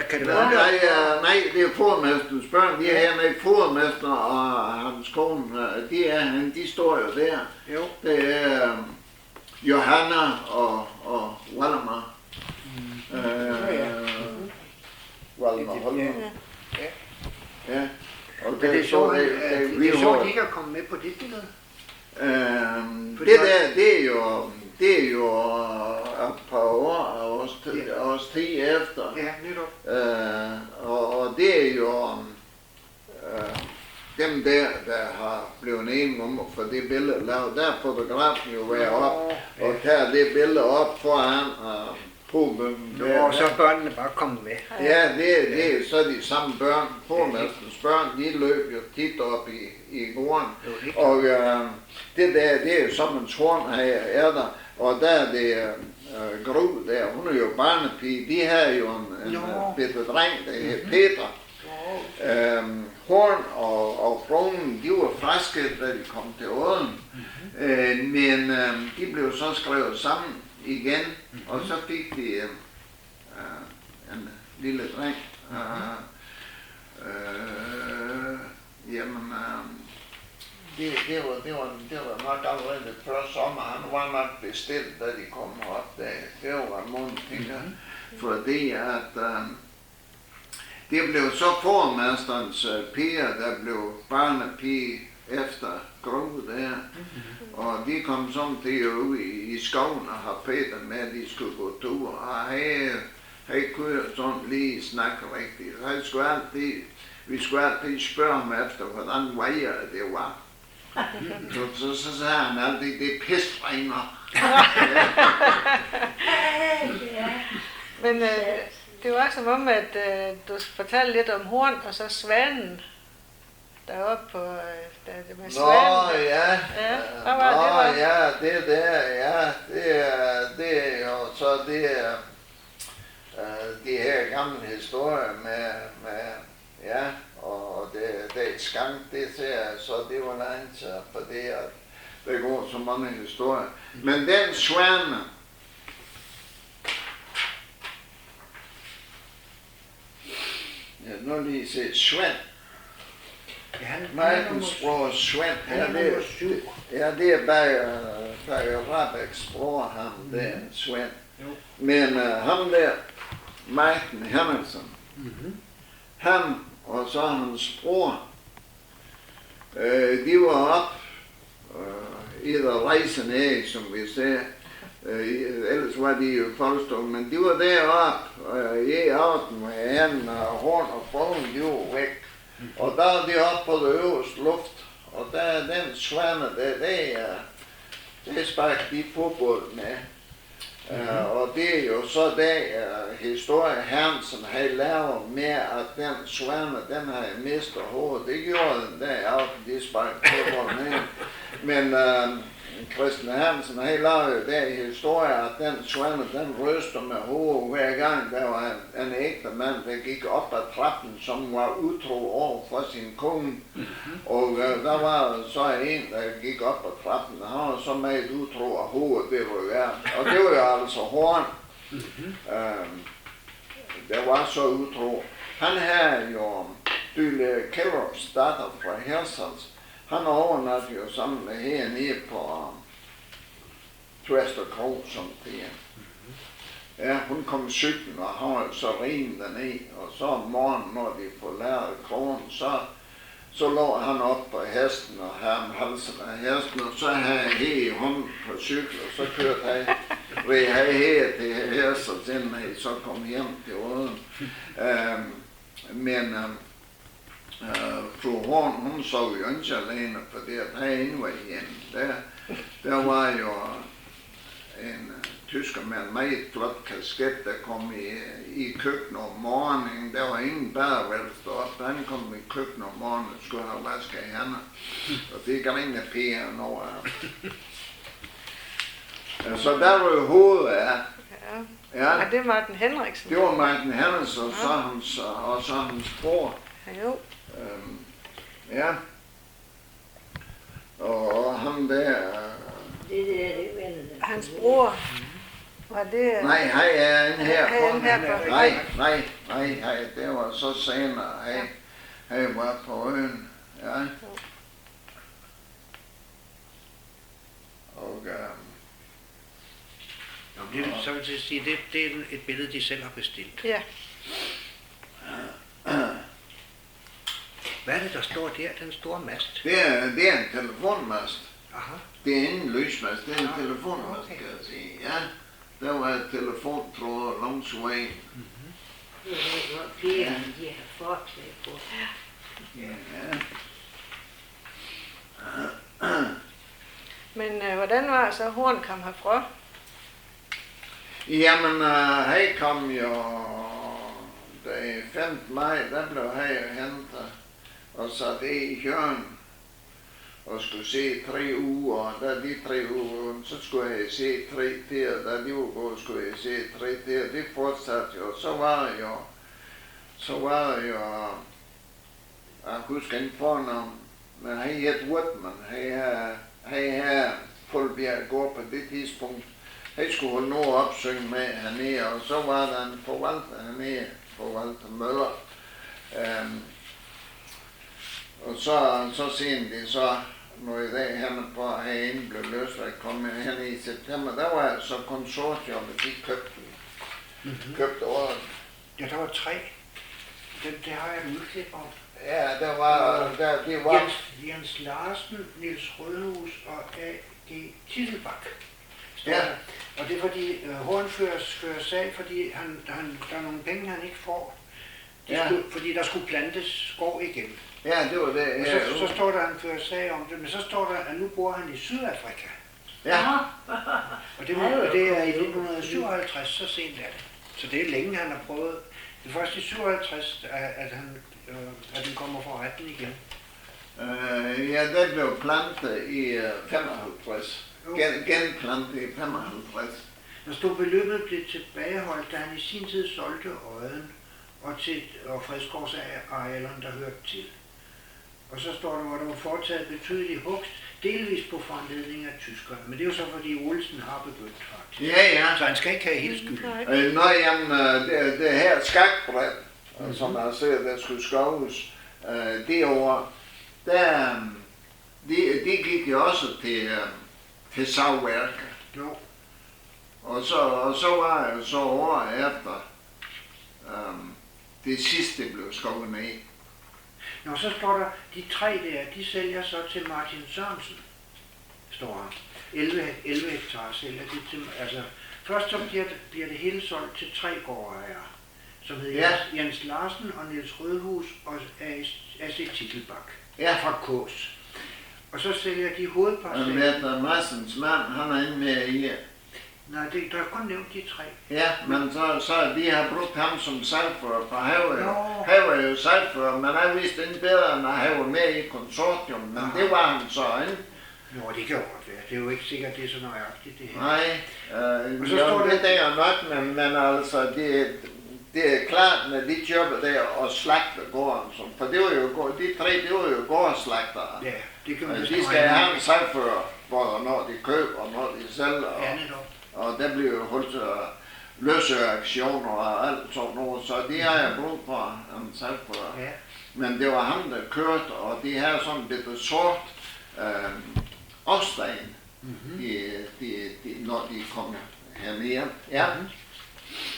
Kan det være? Nej, det er fodermesterens børn. De er hernede. Fodermester og hans kone, de står jo der. Jo. Det er Johanna og Valdemar. Valdemar Holmen. Ja. Og Men det er sjovt, det er sjovt, de ikke er kommet med på det billede. Det er jo et par år, års tid efter. Ja, netop. Og det er jo dem der har blevet enige om at få det billede lavet. Der er fotografen jo været op og tager det billede op foran Pobømmen. Og så er børnene bare kommet med. Ja, det er så de samme børn. Formestens børn, de løb jo tit op i gården. Og det der, det er jo som en tårn er der. Og der er det Gru der, hun er jo barnepige. De har jo en bitte dreng, der hedder Peter. Horn og fruen, de var friske, da de kom til Åden. Men de blev så skrevet sammen igen, og så fik de en lille dreng. Jamen, det var nok allerede før sommer. Han var nok bestilt, da de kom op. Det var en måned, tænker jeg. Fordi at det blev så formesterens piger, der blev barnepige efter Gru der. Og de kom samtidig ud i skoven og har Peter med, at de skulle gå tur. Og han kunne sådan lige snakke rigtigt. Vi skulle altid spørge ham efter, hvordan vejret det var. Så sagde han altid, det pistregner. Men det var som om, at du fortalte lidt om Horn og så Svanen. Deroppe på med Svanen. Ja. Hvad var det? Ja, det der, ja. Det er jo så det er de her gamle historier med ja, og det er skam, det ser så det var langt for det, at der går så mange historier. Men den Svane, ja, nu lige se, Svend. Martens bror Svend, det er bag Rabeks bror, ham der, Svend. Men ham der, Martin Henriksen, ham og så hans bror, de var op i der rejsen af, som vi sagde. Ellers var de jo folkestående, men de var deroppe i aften med han og Horn og fruen, de var væk. Og der er de oppe på det øverste luft, og der er den Svane, det sparker de fodbold med. Og det er jo så der historie Hansen har lavet med, at den Svane, den har mistet hovedet. Det gjorde den der aften, de sparker fodbold med. Men Christian Hansen har lavet jo der i historie, at den Svane, den ryster med hovedet hver gang. Der var en ægte mand, der gik op ad trappen, som var utro over for sin kone. Og der var så en, der gik op ad trappen, og han var så meget utro af hovedet, det var jo og det var jo altså Horn. Der var så utro. Han havde jo Dyle Kellerups datter fra Hersals. Han overnatte jo sammen med hernede på Tvester Kro, som det er. Ja, hun kom cyklen, og han var så ren dernede, og så om morgenen, når de forlærte krogen, så lå han op på hesten, og havde halsen af hesten, og så havde han i hånden på cyklen, og så kørte han ved her til Hersals, inden han så kom hjem til Åden. Men fru Horn, hun så jo ikke alene, for det at herinde var igen. Der var jo en tysker med en meget flot kasket, der kom i køkkenet om morgenen. Der var ingen badeværelse deroppe. Han kom i køkkenet om morgenen og skulle have vasket hænder. Og det gik ingen af pigerne over. Så der var jo hovedet af. Ja. Ja, Og det er Martin Henriksen. det var Martin Henriksen og så hans bror. Jo. Ja. Og ham der... Det vender den. Hans bror. Var det... Nej, han er inde her Han er inde her på. Nej, det var så senere. Han var på øen. Ja. Og... Så vil jeg sige, det er et billede, de selv har bestilt. Ja. Hvad er det, der står der, den store mast? Det er en telefonmast. Aha. Det er ingen lysmast, det er en Ja, telefonmast, okay. kan jeg sige. Ja, der var et telefontråd langs vejen. Det er godt flere, end de har forslag på. Ja. Men hvordan var det så, Horn kom herfra? Jamen, han kom jo den 5. maj, der blev han jo hentet og sat i Hjørn og skulle se 3 uger, og da de 3 uger, så skulle jeg se 3 til, og da de var gået, skulle jeg se 3 til, og det fortsatte jo. Så var det jo, jeg husker ikke fornavn, men han hed Whitman, han havde Fulbjerg går på det tidspunkt. Han skulle holde noget opsynge med hernede, og så var der en forvalter hernede, forvalter Møller. Og så sent det så, når i dag henne på herinde blev løsladt, kom henne i september, der var så konsortiumet, de købte året. Ja, der var 3. Det har jeg et udklip om. Ja, det var... Jens Larsen, Niels Rødhus og A.G. Tisselbak. Ja. Og det er fordi Horn fører sag, fordi der er nogle penge, han ikke får. Fordi der skulle plantes skov igen. Ja, det var det. Ja, så står der, han fører sag om det, men så står der, at nu bor han i Sydafrika. Ja. Og det er i 1957, så sent er det. Så det er længe, han har prøvet. Det er først i 57, at den kommer for retten igen. Ja, det blev plantet i 55. Genplantet i 55. Der stod beløbet blev tilbageholdt, da han i sin tid solgte Odden og fredskovsarealerne, der hørte til. Og så står der, hvor der var foretaget betydelig hugst, delvis på foranledning af tyskerne. Men det er jo så, fordi Olsen har begyndt faktisk. Ja. Så han skal ikke have hele skylden. Nå, jamen, det her skakbræt, som jeg ser, der skulle skoves, det år, de gik jo også til savværker. Jo. Og så var jeg så år efter, det sidste blev skovet ned. Nå, så står der, de 3 der, de sælger så til Martin Sørensen, står her. 11 hektar sælger de til, altså, først så bliver det hele solgt til 3 gårdejere, som hedder Jens Larsen og Niels Rødhus og A.C. Tisselbak fra Kås. Og så sælger de hovedparcellen. Men Madsens mand, han er inde med i. Nej, der er kun nævnt de 3. Ja, men så de har brugt ham som salgfører, for han var jo salgfører, men han vidste ikke bedre, end at han var med i konsortium, men det var han så ikke. Nå, det kan godt være. Det er jo ikke sikkert, det er så nøjagtigt, det her. Nej, så står det der nok, men altså, det er klart, når de køber der og slagter gården, for det var jo de 3, det var jo gårdslagtere. Ja, det kan man de skal have en salgfører, både når de køber og når de sælger. Og der bliver jo holdt løse aktioner og alt sådan noget, så de har jeg brug for en salgfører. Ja. Men det var ham, der kørte, og de havde sådan lidt sort afstand, når de kom hernede. Ja.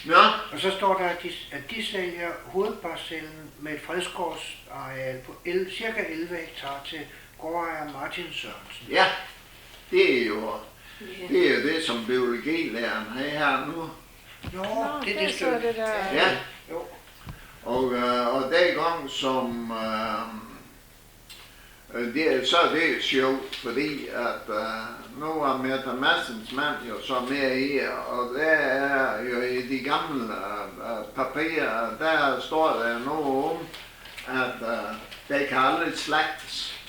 Ja. Og så står der, at de sælger hovedparcellen med et fredskovsareal på cirka 11 hektar til gårdejer Martin Sørensen. Ja, det er jo det, som biologilæreren har nu. Nå, det er det stykke. Det der. Ja. Jo. Og dengang som så er det sjovt, fordi at nu var Mette Madsens mand jo så med i, og der er jo i de gamle papirer, der står der noget om, at der kan aldrig slagtes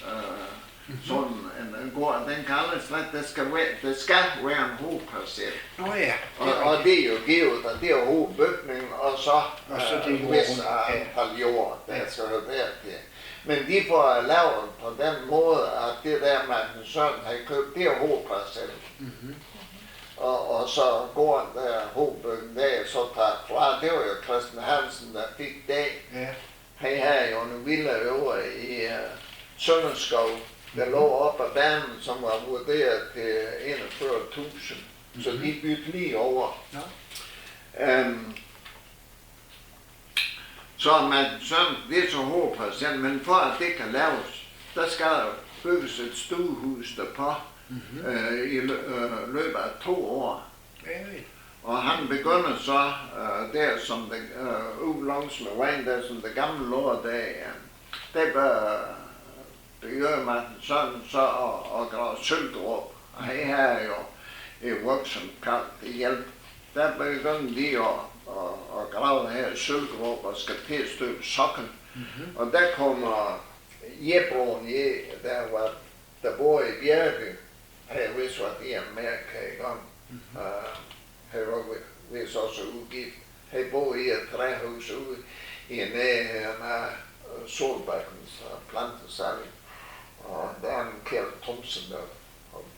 sådan en gård, den kan aldrig slet, der skal være en hovedparcel. Nå ja. Og det er jo givet, og det er hovedbygningen, og så det vist antal jord, der skal jo dertil. Men de får lavet på den måde, at det der, man sådan har købt, det er hovedparcel. Mm-hmm. Og så går der hovedbygningen der, så tager fra, det var jo Christian Hansen, der fik det. Ja. Han havde jo en villa over i Sønderskov, der lå op ad banen, som var vurderet til 41.000. Så de byggede lige over. Så man sådan, det er så hovedparcel, men for at det kan laves, der skal der bygges et stuehus derpå i løbet af 2 år. Og han begynder så der som det ude langs med vejen, der som det gamle lå der begynder man sådan så at grave sølvgrop. Og her er jo et voksen kaldt til hjælp. Der begynder de at grave her sølvgrop og skal til at støbe sokken. Og der kommer Jebroen, der bor i Bjergby. Jeg vidste, hvad det er Amerika i gang. Han var vist også udgivet. Han boede i et træhus ude i nærheden af Solbakkens plantesalg. Og der er en Kjeld Thomsen, der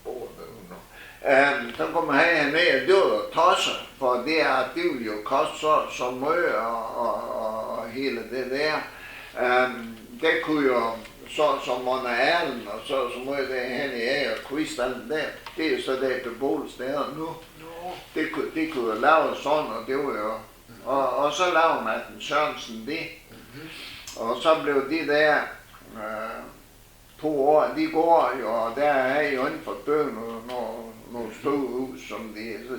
boede derude. Så kommer han ned og døde og tosser, for det vil jo koste så meget og hele det der. Det kunne jo så som under Erlen og så meget der hen i af og Kvistalen der. Det er jo så der beboelse der nu. Det kunne jo lave sådan, og det var jo... Og så lavede Martin Sørensen det. Og så blev de der 2 år, de går jo, og der er jo inden for bøgen nogle stuehus, som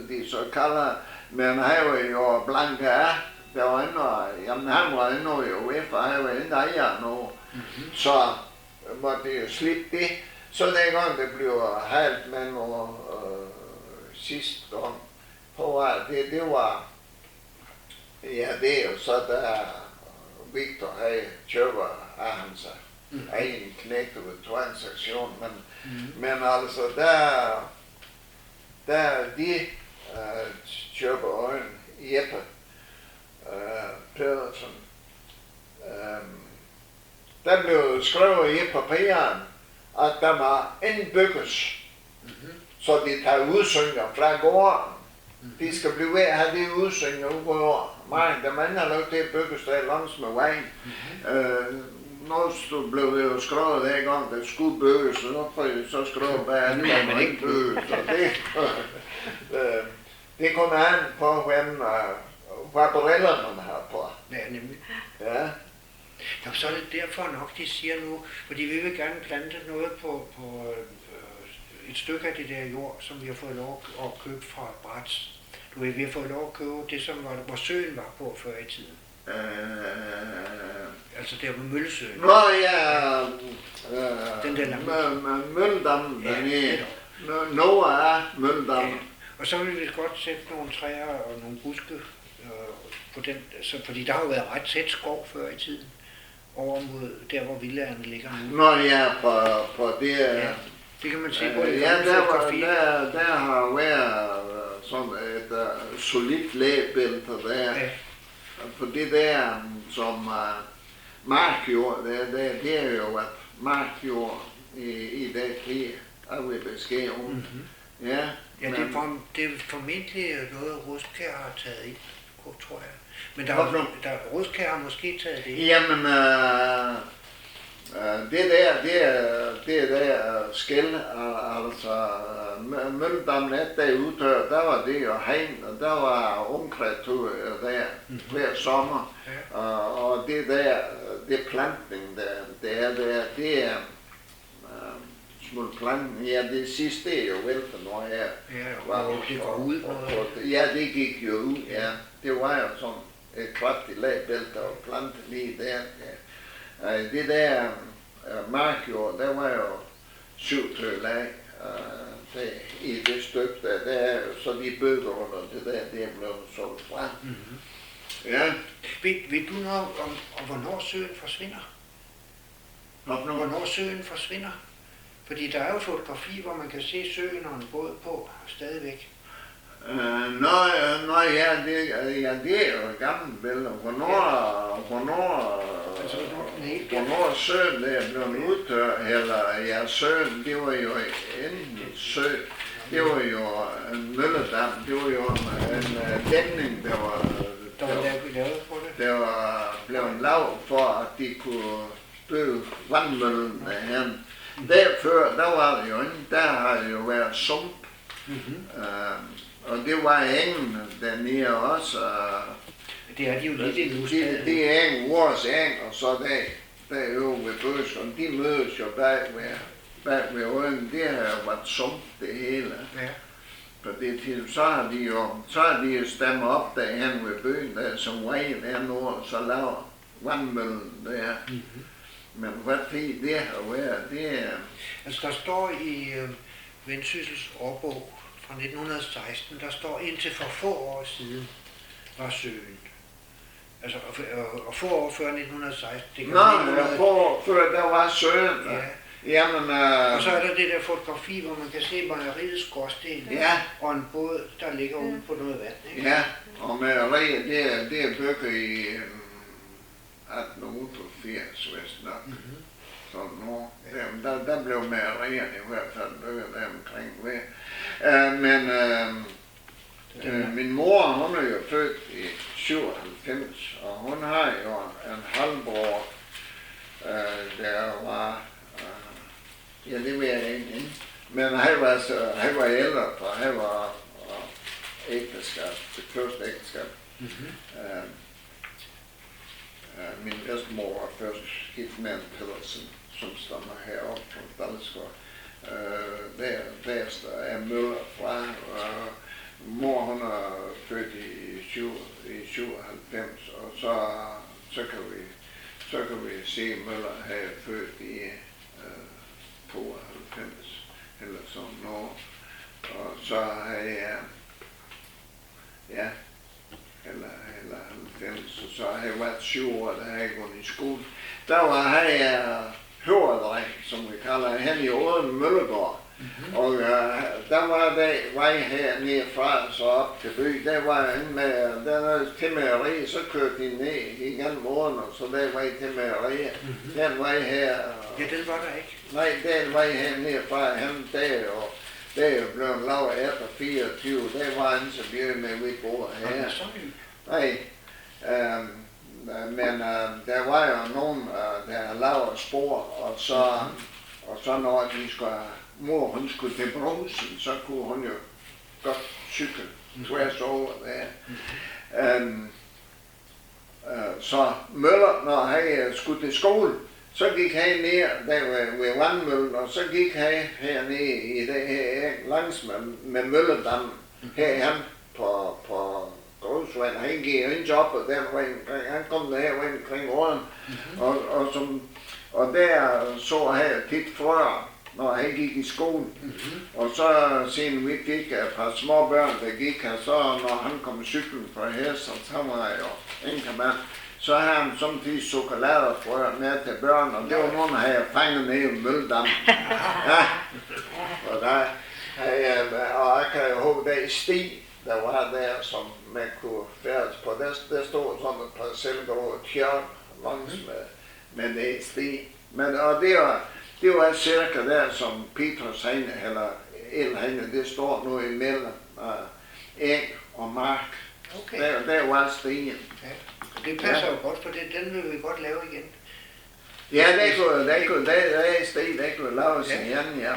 de så kalder. Men han var jo blanke af. Der var endnu, jamen han var endnu jo efter, han var endnu ejer nu. Så måtte det jo slippe det. Så dengang det blev halvt med nogle sidste om på det var, ja det er jo så der Victor havde køber af hans egen knægt ved transaktion, men altså der de køber øjen Jeppe Pedersen, der blev skrevet i papirerne, at der var indbygges, så de tager udsynger fra gården. De skal blive ved at have det udsynger ud på gården. Men der man har lov til at bygges der langs med vejen. Nu blev det jo skrevet der gang, der skulle bygges, så skrevet bag, at man ikke bygges. Det kommer an på, hvad brillerne man har på. Ja, nemlig. Ja. Nå, så er det derfor nok, de siger nu, fordi vi vil gerne plante noget på et stykke af det der jord, som vi har fået lov at købe fra Bratz. Du ved, vi har fået lov at købe det, som var, hvor søen var på før i tiden. Altså der var Møllesøen. Nå ja, den der Mølledammen dernede. Noah er Mølledammen. Ja. Og så vil vi godt sætte nogle træer og nogle buske på den, så, fordi der har jo været ret tæt skov før i tiden. Over mod der, hvor villaerne ligger nu. Nå ja, på det... Ja, det kan man se på det. Ja, der har været sådan et solidt lægebælte der. Ja. På det der, som markjord, det er jo et markjord i det krig, jeg vil beskrive. Ja, ja, det er formentlig noget, Ruskær har taget ind, tror jeg. Men Ruskær har måske taget det ind. Jamen, det der skæld, altså Mølledammen der udtør, der var det jo hegn, og der var ungkreatur der hver sommer. Ja. Og det der, det plantning det er smule plantning, ja det sidste er jo væltet når jeg var det går ud. Ja, det gik jo ud, ja. Det var jo sådan et kraftigt lagbælte og plante lige der. Ja. Det der markjord, der var jo 7 lag i det stykke der, så de bøger under det der, det er blevet solgt fra. Ja. Ved du noget om hvornår søen forsvinder? Hvornår søen forsvinder? Fordi der er jo fotografi, hvor man kan se søen og en båd på stadigvæk. Det er jo et gammelt billede. Hvornår søen der blev udtørret, eller ja, søen, det var jo en sø. Det var jo en mølledam, det var jo en dæmning, der var blevet lavet for, at de kunne bygge vandmøllen derhen. Derfor, der var det jo ikke, der har jo været sump. Og det var engen dernede også. Det er de jo lidt endnu. Det er engen, vores eng, og så derovre ved Bøskeren, de mødes jo bag ved øjen. Det har jo været sump det hele. Ja. På det tid, så har de jo stemmet op derhen ved byen, der som regel er nu, og så laver vandmøllen der. Men hvad tid det har været, det er... Altså der står i Vendsyssels årbog fra 1916, der står indtil for få år siden var søen. Altså, og få år før 1916. Det kan få år før der var søen. Ja. Jamen, og så er der det der fotografi, hvor man kan se mejeriets skorsten, og en båd, der ligger ude på noget vand. Ikke? Ja, og mejeriet, det er bygget i 1880, vist nok. Sådan år. Der blev mejeriet i hvert fald bygget der omkring ved. Min mor, hun er jo født i 97, og hun har jo en halvbror, der var, ja det ved jeg ikke, men han var ældre, for han var ægteskab, det første ægteskab. Min bedstemor var først gift med en Pedersen, som stammer heroppe fra Dalsgaard. Der er Møller fra, mor hun er født i 97, og så kan vi se Møller have født i 92 eller sådan noget. Og så har jeg, ja, eller 90, og så har jeg været 7 år, da har jeg gået i skole. Der var jeg høverdreng, som vi kalder hen i Åden Møllegård. Og der var der vej hernede fra så op til by. Der var en med, der til mejeriet, så kørte de ned igennem Åden, og så der vej til mejeriet. Den vej her. Ja, den var der ikke. Nej, den vej hernede fra, han der og der er jo blevet lavet efter 24. Der var han så bliver med, vi bor her. Nej, men der var jo nogen, der lavede spor, og så når de skulle, mor hun skulle til Brugsen, så kunne hun jo godt cykle tværs over der. Så Møller, når han skulle til skole, så gik han ned der ved vandmøllen, og så gik han hernede i det her langs med Mølledammen, her på Grødsvand. Han gik ikke op, og der var han kom der omkring åren, og der så han tit frøer, når han gik i skole. Og så siden vi gik et par små børn, der gik her, så når han kom cyklen fra Hersel, så var jeg jo en mand. Så havde han samtidig chokoladefrøer med til børn, og det var nogen, der havde fanget ned i Mølledammen. Ja, og jeg kan jo huske det sti, der var der, som man kunne færdes på. Der stod sådan et par selvgårde tjørn langs med det sti. Men, og det var cirka der, som Peters Hane, eller Elhane, det står nu imellem æg og mark. Okay. Der var stien. Ja. Det passer jo godt, for den vil vi godt lave igen. Ja, der er sti, der kunne laves igen, ja.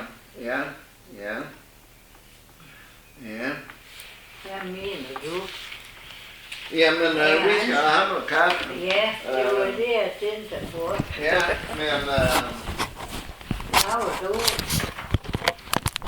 Hvad mener du? Jamen, vi skal have noget kaffe. Ja, det var det, jeg tænkte på. Ja, men... Hvad var du?